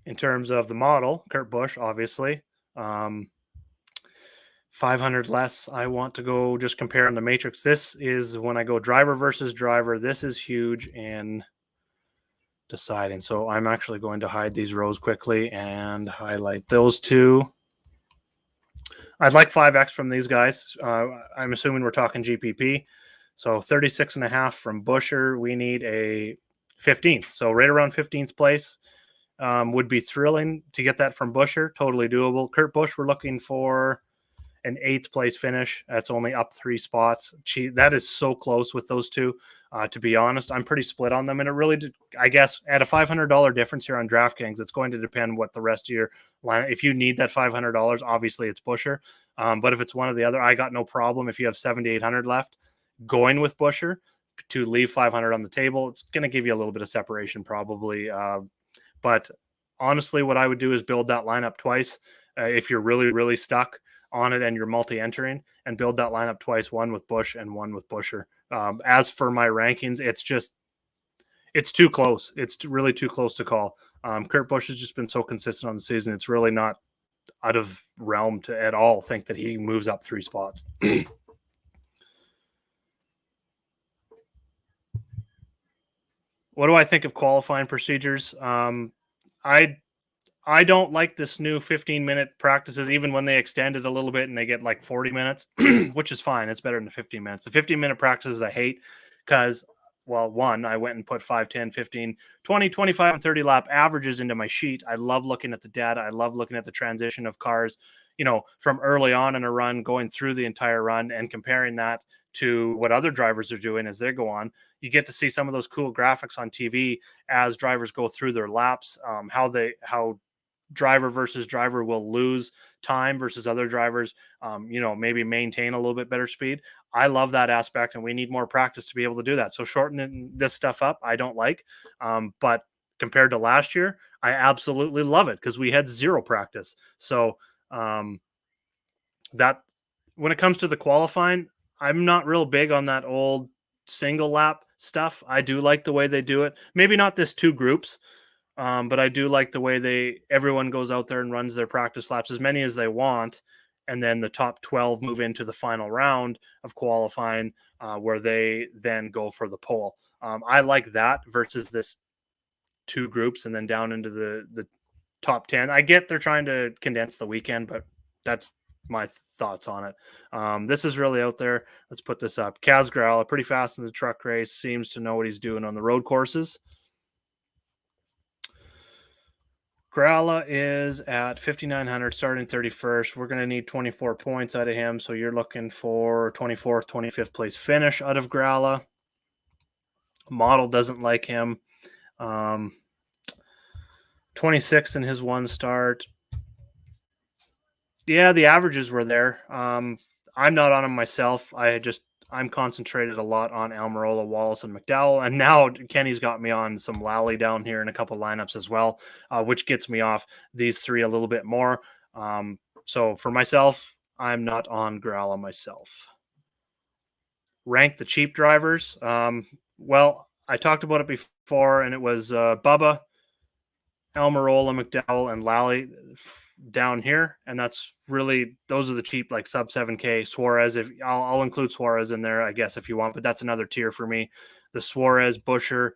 In terms of the model, Kurt Busch, obviously. 500 less. I want to go just compare on the matrix. This is when I go driver versus driver. This is huge in deciding. So I'm actually going to hide these rows quickly and highlight those 2. I'd like 5X from these guys. I'm assuming we're talking GPP. So 36.5 from Busher. We need a 15th. So right around 15th place would be thrilling to get that from Busher. Totally doable. Kurt Busch, we're looking for an 8th place finish. That's only up 3 spots. That is so close with those 2. To be honest, I'm pretty split on them. And it really did, I guess, at a $500 difference here on DraftKings, it's going to depend what the rest of your line. If you need that $500, obviously it's Busher. But if it's one or the other, I got no problem if you have $7,800 left going with Busher, to leave 500 on the table. It's going to give you a little bit of separation probably. But honestly, what I would do is build that lineup twice. If you're really, really stuck on it and you're multi-entering, and build that lineup twice, one with Busch and one with Buescher. As for my rankings, it's too close. It's really too close to call. Kurt Busch has just been so consistent on the season. It's really not out of realm to at all think that he moves up 3 spots. What do I think of qualifying procedures? I don't like this new 15-minute practices, even when they extend it a little bit and they get like 40 minutes, which is fine. It's better than the 15 minutes. The 15-minute practices I hate because, well, one, I went and put 5, 10, 15, 20, 25, and 30 lap averages into my sheet. I love looking at the data. I love looking at the transition of cars, from early on in a run, going through the entire run and comparing that to what other drivers are doing as they go on. You get to see some of those cool graphics on TV as drivers go through their laps, how driver versus driver will lose time versus other drivers, maybe maintain a little bit better speed. I love that aspect, and we need more practice to be able to do that. So shortening this stuff up, I don't like. But compared to last year, I absolutely love it because we had 0 practice. So that when it comes to the qualifying, I'm not real big on that old single lap stuff. I do like the way they do it. Maybe not this 2 groups. But I do like the way everyone goes out there and runs their practice laps, as many as they want, and then the top 12 move into the final round of qualifying, where they then go for the pole. I like that versus this 2 groups and then down into the top 10. I get they're trying to condense the weekend, but that's my thoughts on it. This is really out there. Let's put this up. Kaz Grala, pretty fast in the truck race, seems to know what he's doing on the road courses. Grala is at 5,900, starting 31st. We're going to need 24 points out of him, so you're looking for 24th, 25th place finish out of Grala. Model doesn't like him. 26th in his 1 start. Yeah, the averages were there. I'm not on him myself. I'm concentrated a lot on Almirola, Wallace, and McDowell. And now Kenny's got me on some Lally down here in a couple lineups as well, which gets me off these 3 a little bit more. So for myself, I'm not on Grala myself. Rank the cheap drivers. Well, I talked about it before, and it was Bubba, Almirola, McDowell, and Lally down here, and that's really, those are the cheap, like sub 7K. Suarez, if I'll include Suarez in there, I guess, if you want, but that's another tier for me. The Suarez, Buescher,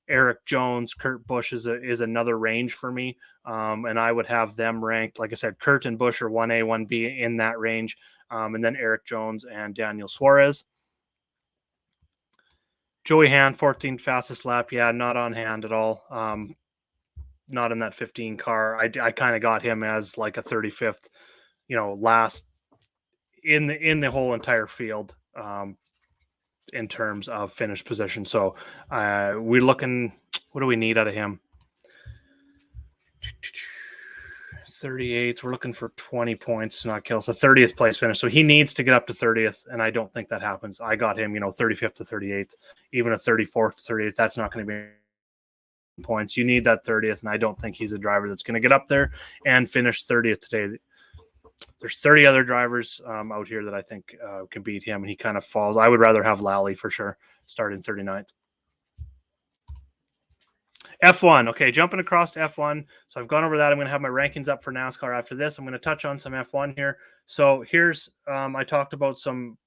Eric Jones, Kurt Busch is another range for me, and I would have them ranked, like I said, Kurt and Busch are 1A, 1B in that range, and then Eric Jones and Daniel Suarez. Joey Hand, 14th fastest lap, yeah, not on hand at all. Not in that 15 car. I kind of got him as like a 35th, last in the whole entire field, in terms of finished position. So we're looking, what do we need out of him? 38th. We're looking for 20 points to not kill. So 30th place finish. So he needs to get up to 30th, and I don't think that happens. I got him, 35th to 38th, even a 34th to 38th. That's not going to be points. You need that 30th, and I don't think he's a driver that's going to get up there and finish 30th today. There's 30 other drivers out here that I think can beat him, and he kind of falls. I would rather have Lally for sure, starting 39th. F1. Okay, jumping across to F1. So I've gone over that. I'm going to have my rankings up for NASCAR after this. I'm going to touch on some F1 here. So here's, I talked about some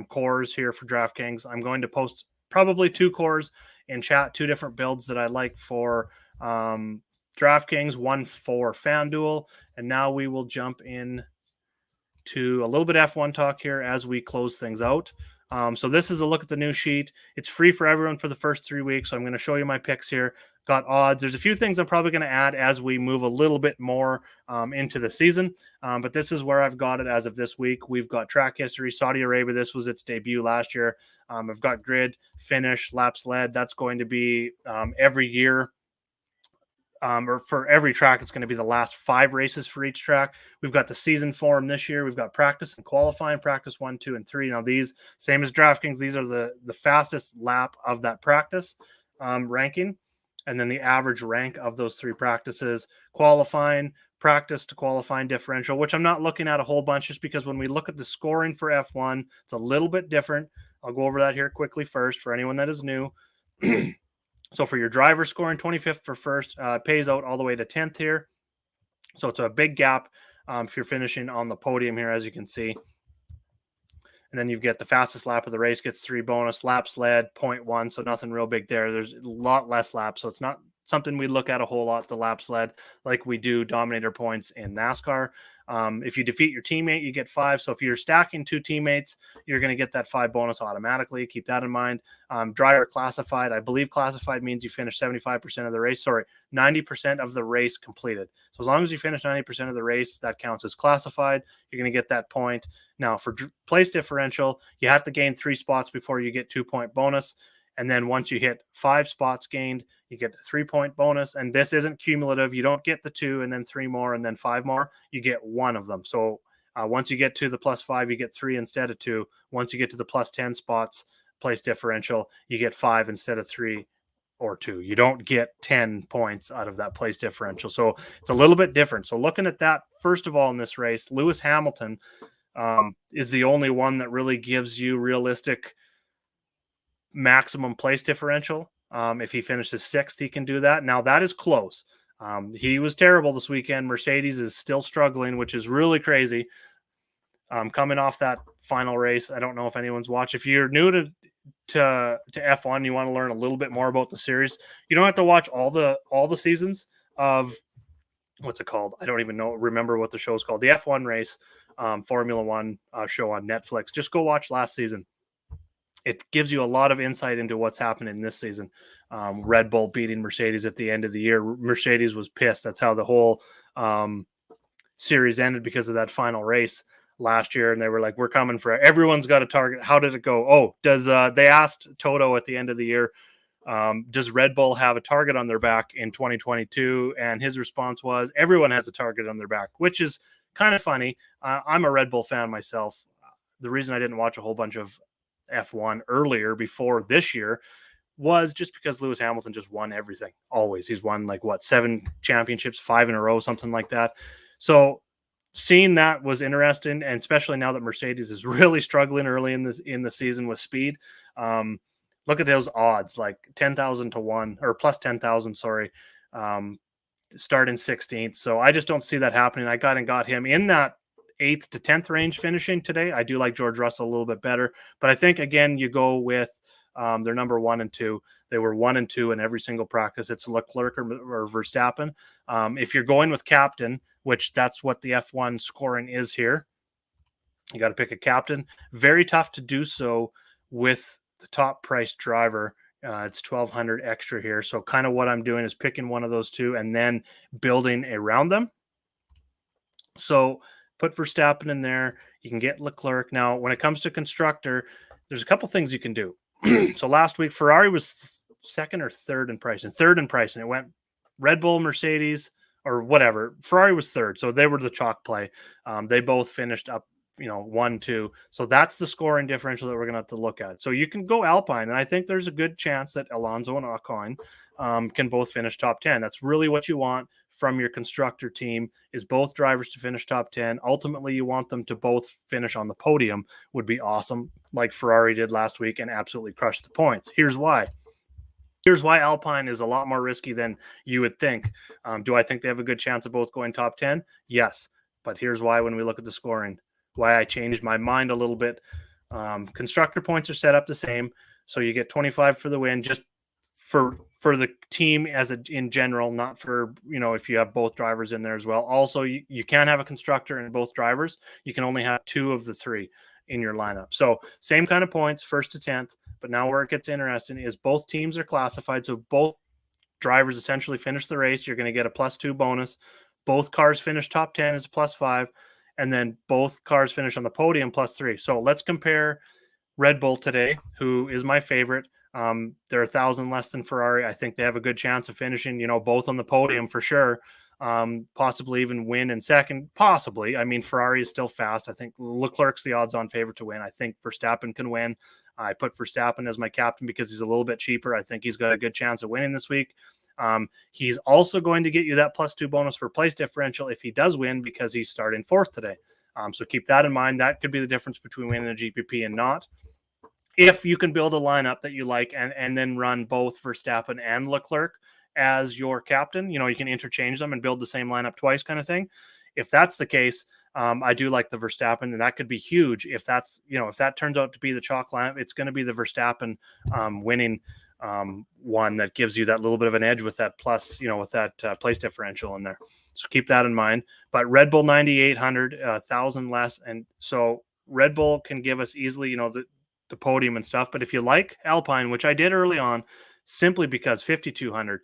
cores here for DraftKings. I'm going to post probably 2 cores in chat, 2 different builds that I like for DraftKings, 1 for FanDuel. And now we will jump in to a little bit of F1 talk here as we close things out. So this is a look at the new sheet. It's free for everyone for the first 3 weeks. So I'm going to show you my picks here. Got odds. There's a few things I'm probably going to add as we move a little bit more into the season. But this is where I've got it as of this week. We've got track history, Saudi Arabia. This was its debut last year. I've got grid, finish, laps led. That's going to be every year or for every track, it's going to be the last 5 races for each track. We've got the season form this year. We've got practice and qualifying, practice 1, 2, and 3. Now, these, same as DraftKings, these are the fastest lap of that practice ranking, and then the average rank of those 3 practices, qualifying, practice to qualifying differential, which I'm not looking at a whole bunch just because when we look at the scoring for F1, it's a little bit different. I'll go over that here quickly first for anyone that is new. So for your driver scoring 25th for first, pays out all the way to 10th here. So it's a big gap if you're finishing on the podium here, as you can see. And then you get the fastest lap of the race gets 3 bonus, laps led 0.1, so nothing real big there. There's a lot less laps, so it's not something we look at a whole lot, the laps led, like we do Dominator points in NASCAR. If you defeat your teammate, you get 5. So if you're stacking 2 teammates, you're going to get that 5 bonus automatically. Keep that in mind. Driver classified, I believe classified means you finish 75% of the race. Sorry, 90% of the race completed. So as long as you finish 90% of the race, that counts as classified. You're going to get that point. Now for place differential, you have to gain 3 spots before you get 2-point bonus. And then once you hit 5 spots gained, you get a 3-point bonus. And this isn't cumulative. You don't get the 2 and then 3 more and then 5 more. You get 1 of them. So once you get to the +5, you get 3 instead of 2. Once you get to the +10 spots, place differential, you get 5 instead of 3 or 2. You don't get 10 points out of that place differential. So it's a little bit different. So looking at that, first of all, in this race, Lewis Hamilton is the only one that really gives you realistic maximum place differential. If he finishes 6th, he can do that. Now that is close. He was terrible this weekend. Mercedes is still struggling, which is really crazy. Coming off that final race, I don't know if anyone's watched. If you're new to F1, you want to learn a little bit more about the series. You don't have to watch all the seasons of what's it called? I don't even remember what the show's called. The F1 race, Formula One show on Netflix. Just go watch last season. It gives you a lot of insight into what's happening this season. Red Bull beating Mercedes at the end of the year. Mercedes was pissed. That's how the whole series ended, because of that final race last year. And they were like, we're coming for it. Everyone's got a target. How did it go? Oh, they asked Toto at the end of the year, does Red Bull have a target on their back in 2022? And his response was, everyone has a target on their back, which is kind of funny. I'm a Red Bull fan myself. The reason I didn't watch a whole bunch of F1 earlier before this year was just because Lewis Hamilton just won everything. Always. He's won 7 championships, 5 in a row, something like that. So seeing that was interesting, and especially now that Mercedes is really struggling early in the season with speed. Look at those odds, like 10,000 to 1 or plus 10,000, sorry. Starting 16th. So I just don't see that happening. I got him in that 8th to 10th range finishing today. I do like George Russell a little bit better, but I think again you go with their number 1 and 2. They were 1 and 2 in every single practice. It's Leclerc or Verstappen. If you're going with captain, which that's what the F1 scoring is here, you got to pick a captain. Very tough to do so with the top priced driver. It's 1,200 extra here. So kind of what I'm doing is picking one of those 2 and then building around them. So put Verstappen in there. You can get Leclerc. Now, when it comes to constructor, there's a couple things you can do. So last week, Ferrari was 2nd or 3rd in pricing. 3rd in pricing. It went Red Bull, Mercedes, or whatever. Ferrari was 3rd. So they were the chalk play. They both finished up, 1, 2. So that's the scoring differential that we're going to have to look at. So you can go Alpine, and I think there's a good chance that Alonso and Ocon can both finish top 10. That's really what you want from your constructor team, is both drivers to finish top 10. Ultimately, you want them to both finish on the podium. Would be awesome, like Ferrari did last week and absolutely crushed the points. Here's why. Here's why Alpine is a lot more risky than you would think. Do I think they have a good chance of both going top 10? Yes. But here's why when we look at the scoring. Why I changed my mind a little bit. Constructor points are set up the same. So you get 25 for the win, just for the team in general, not for, if you have both drivers in there as well. Also, you can't have a constructor and both drivers. You can only have 2 of the 3 in your lineup. So same kind of points, 1st to 10th. But now where it gets interesting is both teams are classified. So both drivers essentially finish the race. You're going to get a +2 bonus. Both cars finish top 10 is a +5. And then both cars finish on the podium +3. So let's compare Red Bull today, who is my favorite. They're 1,000 less than Ferrari. I think they have a good chance of finishing, both on the podium for sure. Possibly even win in second. Possibly. I mean, Ferrari is still fast. I think Leclerc's the odds-on favorite to win. I think Verstappen can win. I put Verstappen as my captain because he's a little bit cheaper. I think he's got a good chance of winning this week. He's also going to get you that +2 bonus for place differential if he does win because he's starting fourth today. So keep that in mind. That could be the difference between winning a GPP and not. If you can build a lineup that you like and then run both Verstappen and Leclerc as your captain, you can interchange them and build the same lineup twice kind of thing. If that's the case, I do like the Verstappen, and that could be huge. If that's, if that turns out to be the chalk lineup, it's going to be the Verstappen winning one that gives you that little bit of an edge with that plus, with that place differential in there. So keep that in mind. But Red Bull 9,800, 1,000 less. And so Red Bull can give us easily, the podium and stuff. But if you like Alpine, which I did early on, simply because 5,200,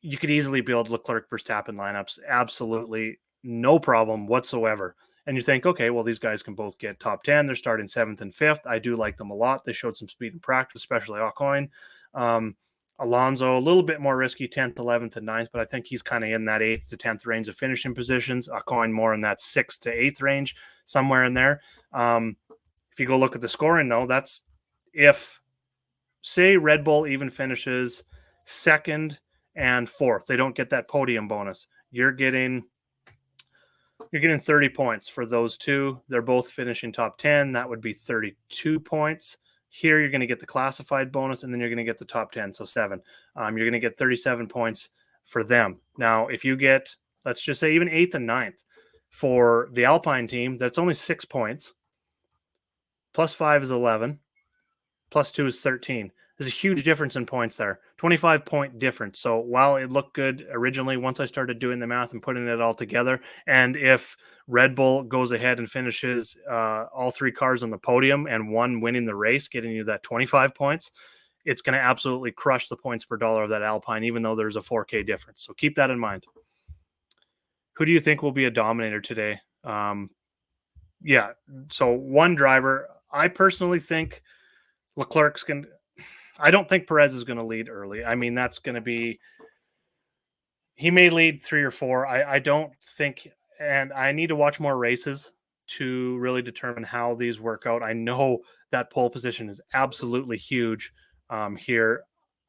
you could easily build Leclerc Verstappen lineups. Absolutely no problem whatsoever. And you think, okay, well, these guys can both get top 10. They're starting 7th and 5th. I do like them a lot. They showed some speed in practice, especially Ocon. Alonso, a little bit more risky, 10th, 11th, and 9th, but I think he's kind of in that 8th to 10th range of finishing positions. Ocon more in that 6th to 8th range, somewhere in there. If you go look at the scoring, though, that's if, say, Red Bull even finishes 2nd and 4th. They don't get that podium bonus. You're getting 30 points for those two. They're both finishing top 10. That would be 32 points. Here, you're going to get the classified bonus, and then you're going to get the top 10, so 7. You're going to get 37 points for them. Now, if you get, let's just say, even 8th and 9th for the Alpine team, that's only 6 points. +5 is 11. +2 is 13. There's a huge difference in points there. 25-point difference. So while it looked good originally, once I started doing the math and putting it all together, and if Red Bull goes ahead and finishes all 3 cars on the podium and one winning the race, getting you that 25 points, it's going to absolutely crush the points per dollar of that Alpine, even though there's a 4K difference. So keep that in mind. Who do you think will be a dominator today? So one driver, I personally think Leclerc's going to, I don't think Perez is going to lead early. I mean, that's going to be, he may lead 3 or 4. I don't think, and I need to watch more races to really determine how these work out. I know that pole position is absolutely huge here.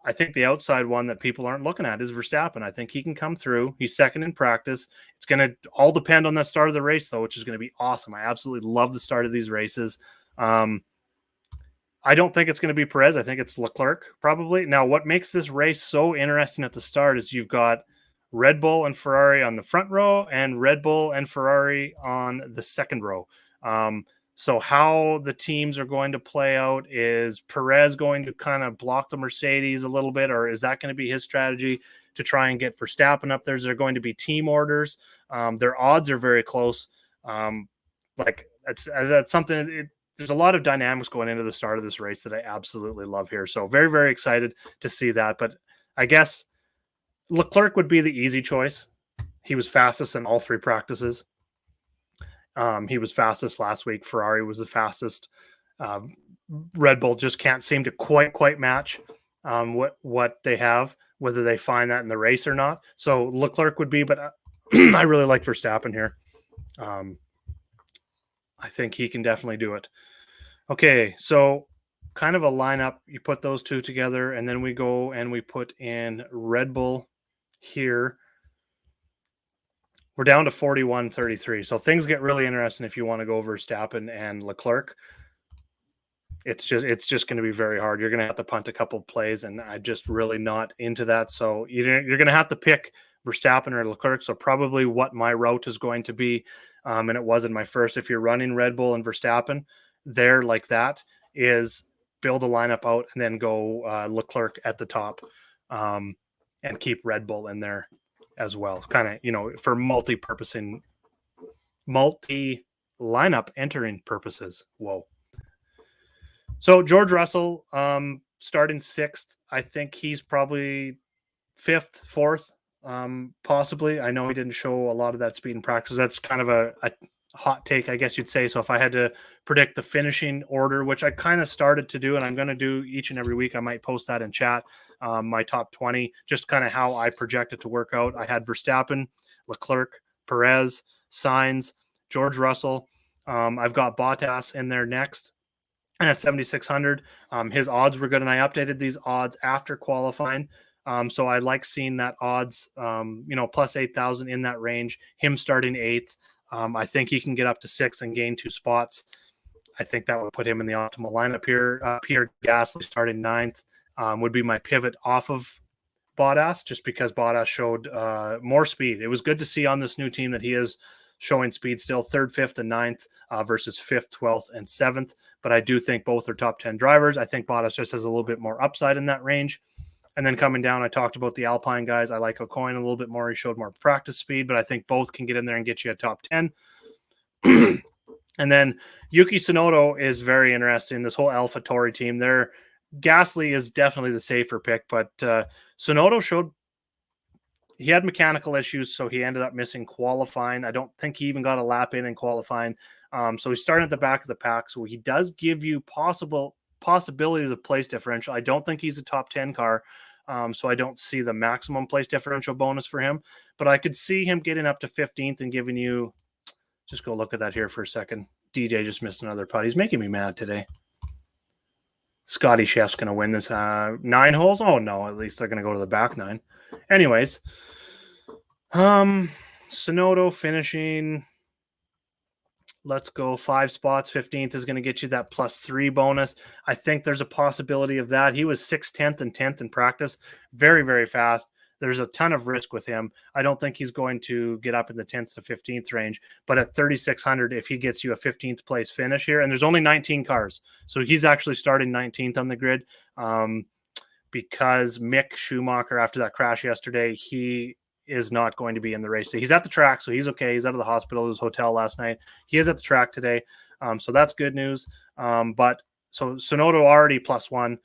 I think the outside one that people aren't looking at is Verstappen. I think he can come through. He's 2nd in practice. It's going to all depend on the start of the race, though, which is going to be awesome. I absolutely love the start of these races. I don't think it's going to be Perez. I think it's Leclerc, probably. Now, what makes this race so interesting at the start is you've got Red Bull and Ferrari on the front row and Red Bull and Ferrari on the second row. So how the teams are going to play out, is Perez going to kind of block the Mercedes a little bit, or is that going to be his strategy to try and get Verstappen up there? Is there going to be team orders? Their odds are very close. That's something. There's a lot of dynamics going into the start of this race that I absolutely love here. So very, very excited to see that. But I guess Leclerc would be the easy choice. He was fastest in all 3 practices. He was fastest last week. Ferrari was the fastest. Red Bull just can't seem to quite match what they have, whether they find that in the race or not. So Leclerc would be, but I really like Verstappen here. I think he can definitely do it. Okay, so kind of a lineup. You put those two together, and then we go and we put in Red Bull here. We're down to 41-33. So things get really interesting if you want to go Verstappen and Leclerc. It's just going to be very hard. You're going to have to punt a couple of plays, and I'm just really not into that. So you're going to have to pick Verstappen or Leclerc. So probably what my route is going to be, and it was in my first, if you're running Red Bull and Verstappen there like that, is build a lineup out and then go Leclerc at the top and keep Red Bull in there as well. Kind of, for multi-lineup entering purposes. Whoa. So George Russell, starting 6th. I think he's probably 5th, 4th, possibly. I know he didn't show a lot of that speed in practice. That's kind of a hot take, I guess you'd say. So if I had to predict the finishing order, which I kind of started to do, and I'm going to do each and every week, I might post that in chat, my top 20, just kind of how I project it to work out. I had Verstappen, Leclerc, Perez, Sainz, George Russell. I've got Bottas in there next. And at 7,600, his odds were good. And I updated these odds after qualifying. So I like seeing that odds, plus 8,000 in that range, him starting 8th. I think he can get up to 6th and gain 2 spots. I think that would put him in the optimal lineup here. Pierre Gasly starting 9th would be my pivot off of Bottas, just because Bottas showed more speed. It was good to see on this new team that he is showing speed still, 3rd, 5th, and 9th versus 5th, 12th, and 7th. But I do think both are top 10 drivers. I think Bottas just has a little bit more upside in that range. And then coming down, I talked about the Alpine guys. I like Ocon a little bit more. He showed more practice speed, but I think both can get in there and get you a top 10. And then Yuki Tsunoda is very interesting. This whole AlphaTauri team, Gasly is definitely the safer pick, but Tsunoda showed he had mechanical issues, so he ended up missing qualifying. I don't think he even got a lap in qualifying. So he's starting at the back of the pack. So he does give you possibilities of place differential. I don't think he's a top 10 car. So I don't see the maximum place differential bonus for him, but I could see him getting up to 15th and giving you, just go look at that here for a second. DJ just missed another putt. He's making me mad today. Scotty Chef's going to win this 9 holes. Oh no, at least they're going to go to the back 9. Anyways, Tsunoda finishing, let's go 5 spots. 15th is going to get you that +3 bonus. I think there's a possibility of that. He was 6th, 10th, and 10th in practice. Very, very fast. There's a ton of risk with him. I don't think he's going to get up in the 10th to 15th range, but at 3,600, if he gets you a 15th place finish here, and there's only 19 cars, so he's actually starting 19th on the grid because Mick Schumacher, after that crash yesterday, he is not going to be in the race. He's at the track, so he's okay. He's out of the hospital, his hotel last night. He is at the track today, so that's good news. But so Tsunoda already +1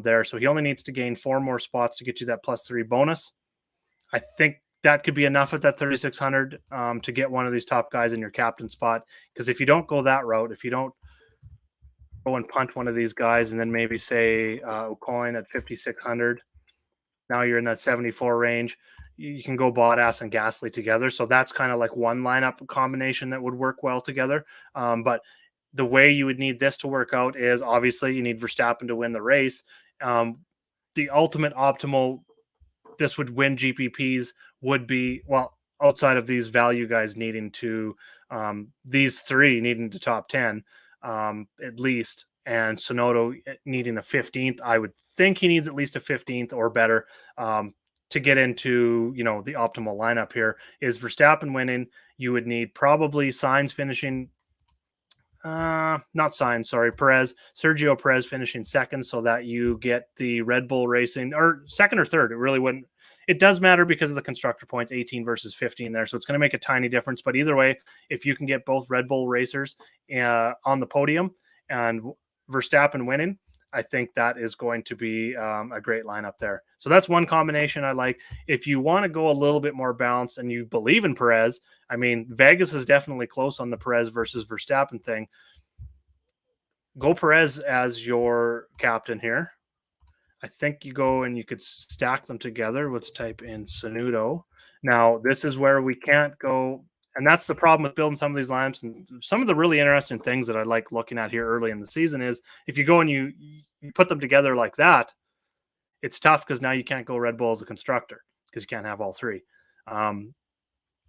there, so he only needs to gain 4 more spots to get you that +3 bonus. I think that could be enough at that 3,600 to get one of these top guys in your captain spot. Because if you don't go that route, if you don't go and punt one of these guys and then maybe say Ocon at 5,600, now you're in that 74 range. You can go Bottas and Gasly together. So that's kind of like one lineup combination that would work well together. But the way you would need this to work out is obviously you need Verstappen to win the race. The ultimate optimal, this would win GPPs would be, well, outside of these value guys needing to, these 3 needing to top 10 at least, and Tsunoda needing a 15th. I would think he needs at least a 15th or better to get into, the optimal lineup here. Is Verstappen winning, you would need probably Sainz finishing, not Sainz, sorry, Sergio Perez finishing 2nd so that you get the Red Bull Racing, or 2nd or 3rd. It really wouldn't. It does matter because of the constructor points, 18 versus 15 there. So it's going to make a tiny difference. But either way, if you can get both Red Bull racers on the podium and Verstappen winning, I think that is going to be a great lineup there. So that's one combination I like. If you want to go a little bit more balanced and you believe in Perez, I mean, Vegas is definitely close on the Perez versus Verstappen thing. Go Perez as your captain here. I think you go and you could stack them together. Let's type in Tsunoda. Now, this is where we can't go, and that's the problem with building some of these lineups. And some of the really interesting things that I like looking at here early in the season is if you go and you put them together like that, it's tough because now you can't go Red Bull as a constructor because you can't have all 3.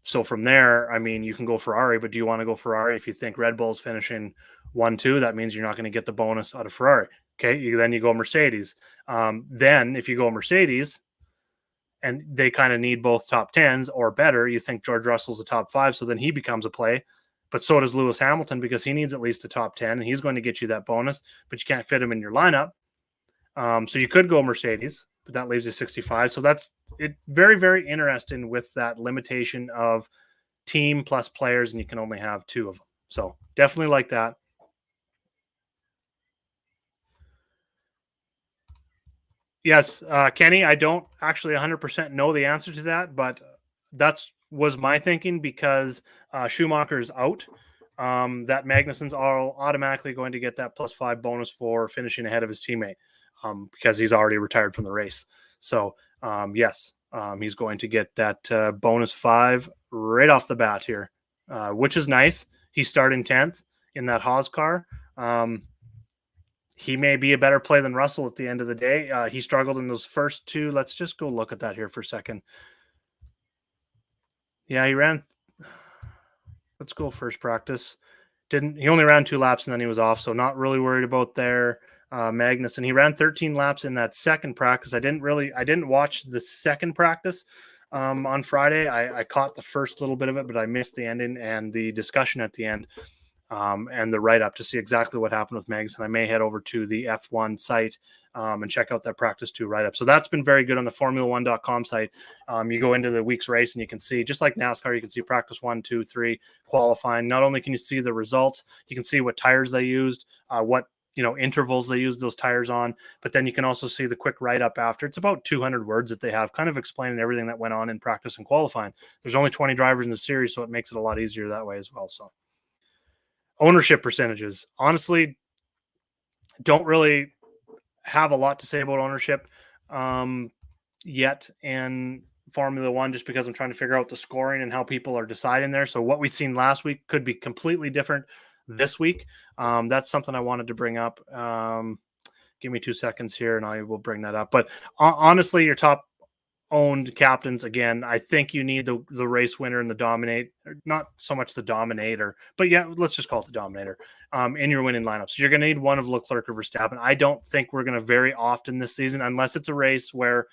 So from there, I mean, you can go Ferrari, but do you want to go Ferrari if you think Red Bull's finishing 1-2? That means you're not going to get the bonus out of Ferrari. Okay, then you go Mercedes. Then if you go Mercedes and they kind of need both top 10s or better, you think George Russell's a top 5, so then he becomes a play. But so does Lewis Hamilton because he needs at least a top 10, and he's going to get you that bonus, but you can't fit him in your lineup. So you could go Mercedes, but that leaves you 65. So that's it. Very, very interesting with that limitation of team plus players, and you can only have 2 of them. So definitely like that. Yes, Kenny, I don't actually 100% know the answer to that, but that was my thinking because Schumacher is out. that Magnussen's automatically going to get that +5 bonus for finishing ahead of his teammate because he's already retired from the race. So, yes, he's going to get that bonus 5 right off the bat here, which is nice. He's starting 10th in that Haas car. He may be a better play than Russell at the end of the day. He struggled in those first two. Let's just go look at that here for a second. Yeah, he ran. Let's go first practice. He only ran 2 laps and then he was off, so not really worried about there. Magnussen, he ran 13 laps in that second practice. I didn't watch the second practice on Friday. I caught the first little bit of it, but I missed the ending and the discussion at the end. And the write-up to see exactly what happened with Magnussen. I may head over to the F1 site and check out that practice 2 write-up. So that's been very good on the Formula1.com site. You go into the week's race and you can see, just like NASCAR, you can see practice 1, 2, 3 qualifying. Not only can you see the results, you can see what tires they used, what intervals they used those tires on, but then you can also see the quick write-up after. It's about 200 words that they have kind of explaining everything that went on in practice and qualifying. There's only 20 drivers in the series, so it makes it a lot easier that way as well. So ownership percentages, honestly, don't really have a lot to say about ownership yet in Formula One, just because I'm trying to figure out the scoring and how people are deciding there. So what we've seen last week could be completely different this week. That's something I wanted to bring up. Give me 2 seconds here and I will bring that up. But honestly, your top owned captains, again, I think you need the race winner and the dominate, not so much the dominator, but yeah, let's just call it the dominator in your winning lineup. So you're going to need one of Leclerc or Verstappen. I don't think we're going to very often this season, unless it's a race where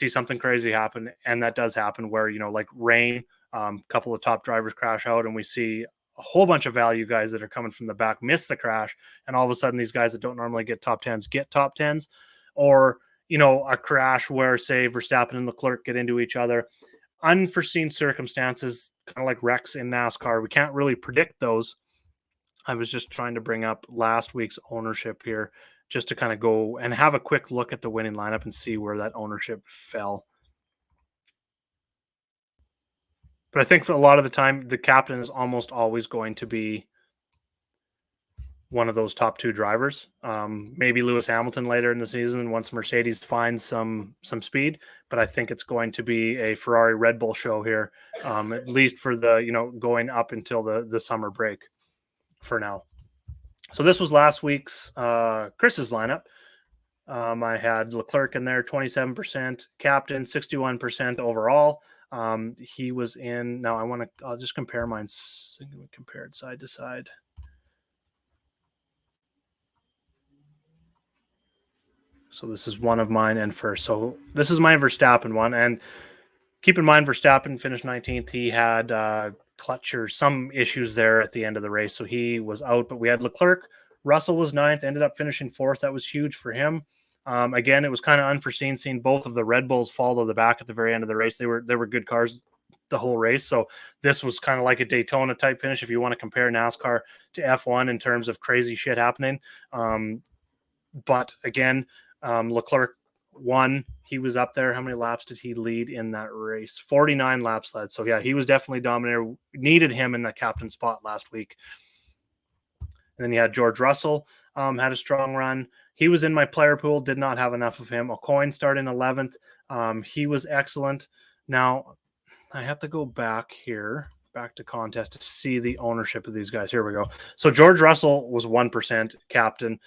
see something crazy happen, and that does happen where, like rain, a couple of top drivers crash out and we see a whole bunch of value guys that are coming from the back miss the crash, and all of a sudden these guys that don't normally get top 10s get top 10s, or a crash where, say, Verstappen and Leclerc get into each other. Unforeseen circumstances, kind of like wrecks in NASCAR. We can't really predict those. I was just trying to bring up last week's ownership here just to kind of go and have a quick look at the winning lineup and see where that ownership fell. But I think for a lot of the time, the captain is almost always going to be one of those top 2 drivers. Maybe Lewis Hamilton later in the season once Mercedes finds some speed, but I think it's going to be a Ferrari Red Bull show here, at least for the going up until the summer break for now. So this was last week's Chris's lineup. I had Leclerc in there, 27%, captain, 61% overall. He was in. Now I'll just compare mine. Compare it side to side. So this is one of mine and first. So this is my Verstappen one. And keep in mind, Verstappen finished 19th. He had clutch or some issues there at the end of the race, so he was out. But we had Leclerc. Russell was 9th, ended up finishing 4th. That was huge for him. Again, it was kind of unforeseen seeing both of the Red Bulls fall to the back at the very end of the race. They were good cars the whole race. So this was kind of like a Daytona type finish if you want to compare NASCAR to F1 in terms of crazy shit happening. But again, Leclerc won. He was up there. How many laps did he lead in that race? 49 laps led. So yeah, he was definitely dominator. Needed him in the captain spot last week. And then you had George Russell, had a strong run. He was in my player pool, did not have enough of him. Ocon started in 11th. He was excellent. Now, I have to go back to contest to see the ownership of these guys. Here we go. So George Russell was 1% captain,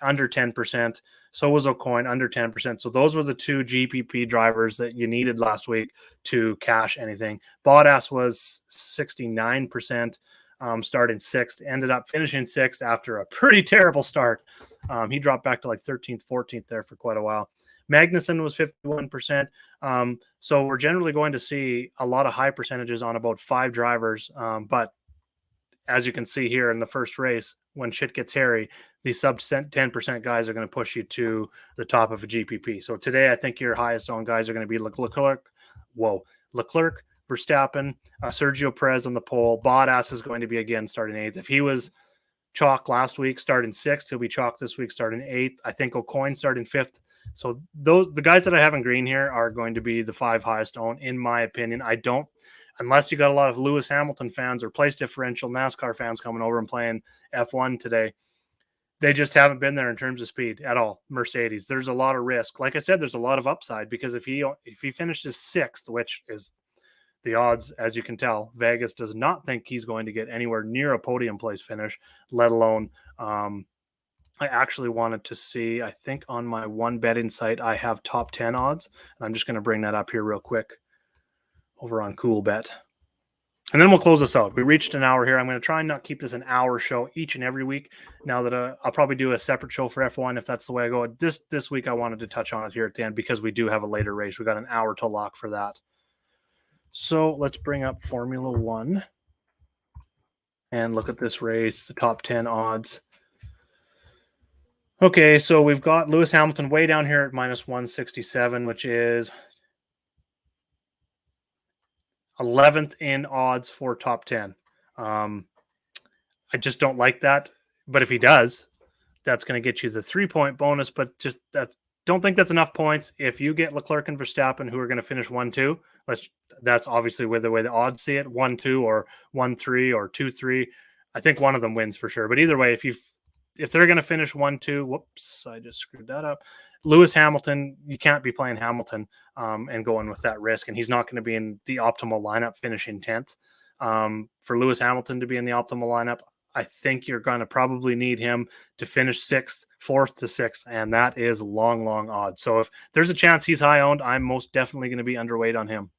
under 10%. So was Ocon, under 10%. So those were the 2 GPP drivers that you needed last week to cash anything. Bottas was 69%. Starting 6th, ended up finishing 6th after a pretty terrible start. He dropped back to like 13th, 14th there for quite a while. Magnussen was 51%. So we're generally going to see a lot of high percentages on about 5 drivers. But as you can see here in the first race, when shit gets hairy, these sub 10% guys are going to push you to the top of a GPP. So today, I think your highest owned guys are going to be Leclerc, Verstappen, Sergio Perez on the pole. Bottas is going to be again starting 8th. If he was chalk last week starting 6th, he'll be chalk this week starting 8th. I think Ocon starting 5th. So the guys that I have in green here are going to be the 5 highest owned, in my opinion. I don't unless you got a lot of Lewis Hamilton fans or place differential NASCAR fans coming over and playing F1 today, they just haven't been there in terms of speed at all. Mercedes, there's a lot of risk. Like I said, there's a lot of upside because if he finishes sixth, which is the odds, as you can tell, Vegas does not think he's going to get anywhere near a podium place finish, let alone I actually wanted to see, I think on my one betting site, I have top 10 odds. And I'm just going to bring that up here real quick over on Cool Bet. And then we'll close this out. We reached an hour here. I'm going to try and not keep this an hour show each and every week. Now that I'll probably do a separate show for F1 if that's the way I go. This week I wanted to touch on it here at the end because we do have a later race. We got an hour to lock for that. So let's bring up Formula One and look at this race, the top 10 odds. Okay, so we've got Lewis Hamilton way down here at minus 167, which is 11th in odds for top 10. I just don't like that. But if he does, that's going to get you the 3-point bonus. But just don't think that's enough points. If you get Leclerc and Verstappen, who are going to finish 1-2, that's obviously the way the odds see it, 1-2 or 1-3 or 2-3. I think one of them wins for sure. But either way, if they're going to finish 1-2, whoops, I just screwed that up. Lewis Hamilton, you can't be playing Hamilton and going with that risk. And he's not going to be in the optimal lineup finishing 10th. For Lewis Hamilton to be in the optimal lineup, I think you're going to probably need him to finish 4th to 6th. And that is long, long odds. So if there's a chance he's high owned, I'm most definitely going to be underweight on him.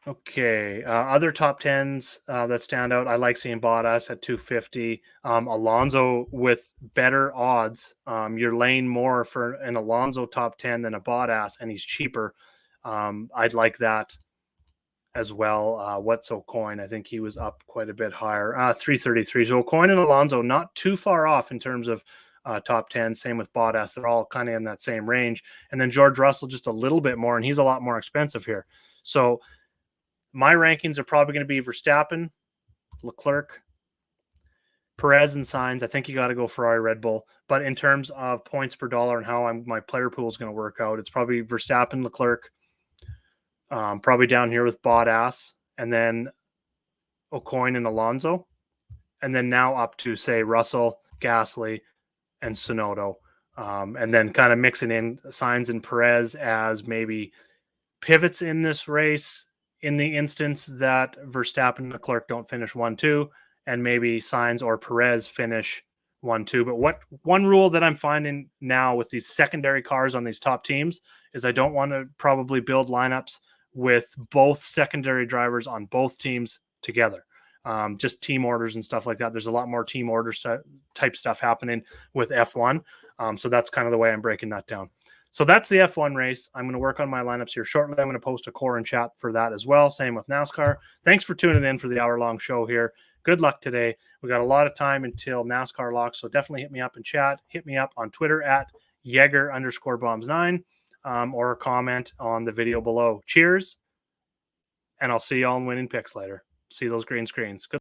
Okay, other top 10s that stand out. I like seeing Bottas at 250. Alonso with better odds. You're laying more for an Alonso top 10 than a Bottas, and he's cheaper. I'd like that as well. What's O'Coin? I think he was up quite a bit higher. 333. So O'Coin and Alonso not too far off in terms of top 10. Same with Bottas. They're all kind of in that same range. And then George Russell just a little bit more, and he's a lot more expensive here. So my rankings are probably going to be Verstappen, Leclerc, Perez, and Sainz. I think you got to go Ferrari, Red Bull. But in terms of points per dollar and how my player pool is going to work out, it's probably Verstappen, Leclerc, probably down here with Bottas, and then O'Coin and Alonso. And then now up to, say, Russell, Gasly, and Tsunoda. And then kind of mixing in Sainz and Perez as maybe pivots in this race, in the instance that Verstappen and Leclerc don't finish 1-2, and maybe Sainz or Perez finish 1-2. But one rule that I'm finding now with these secondary cars on these top teams is I don't want to probably build lineups with both secondary drivers on both teams together. Just team orders and stuff like that. There's a lot more team order type stuff happening with F1. So that's kind of the way I'm breaking that down. So that's the F1 race. I'm going to work on my lineups here shortly. I'm going to post a core and chat for that as well. Same with NASCAR. Thanks for tuning in for the hour-long show here. Good luck today. We got a lot of time until NASCAR locks, so definitely hit me up in chat. Hit me up on Twitter at Jaeger_bombs9 or comment on the video below. Cheers, and I'll see you all in winning picks later. See those green screens. Good.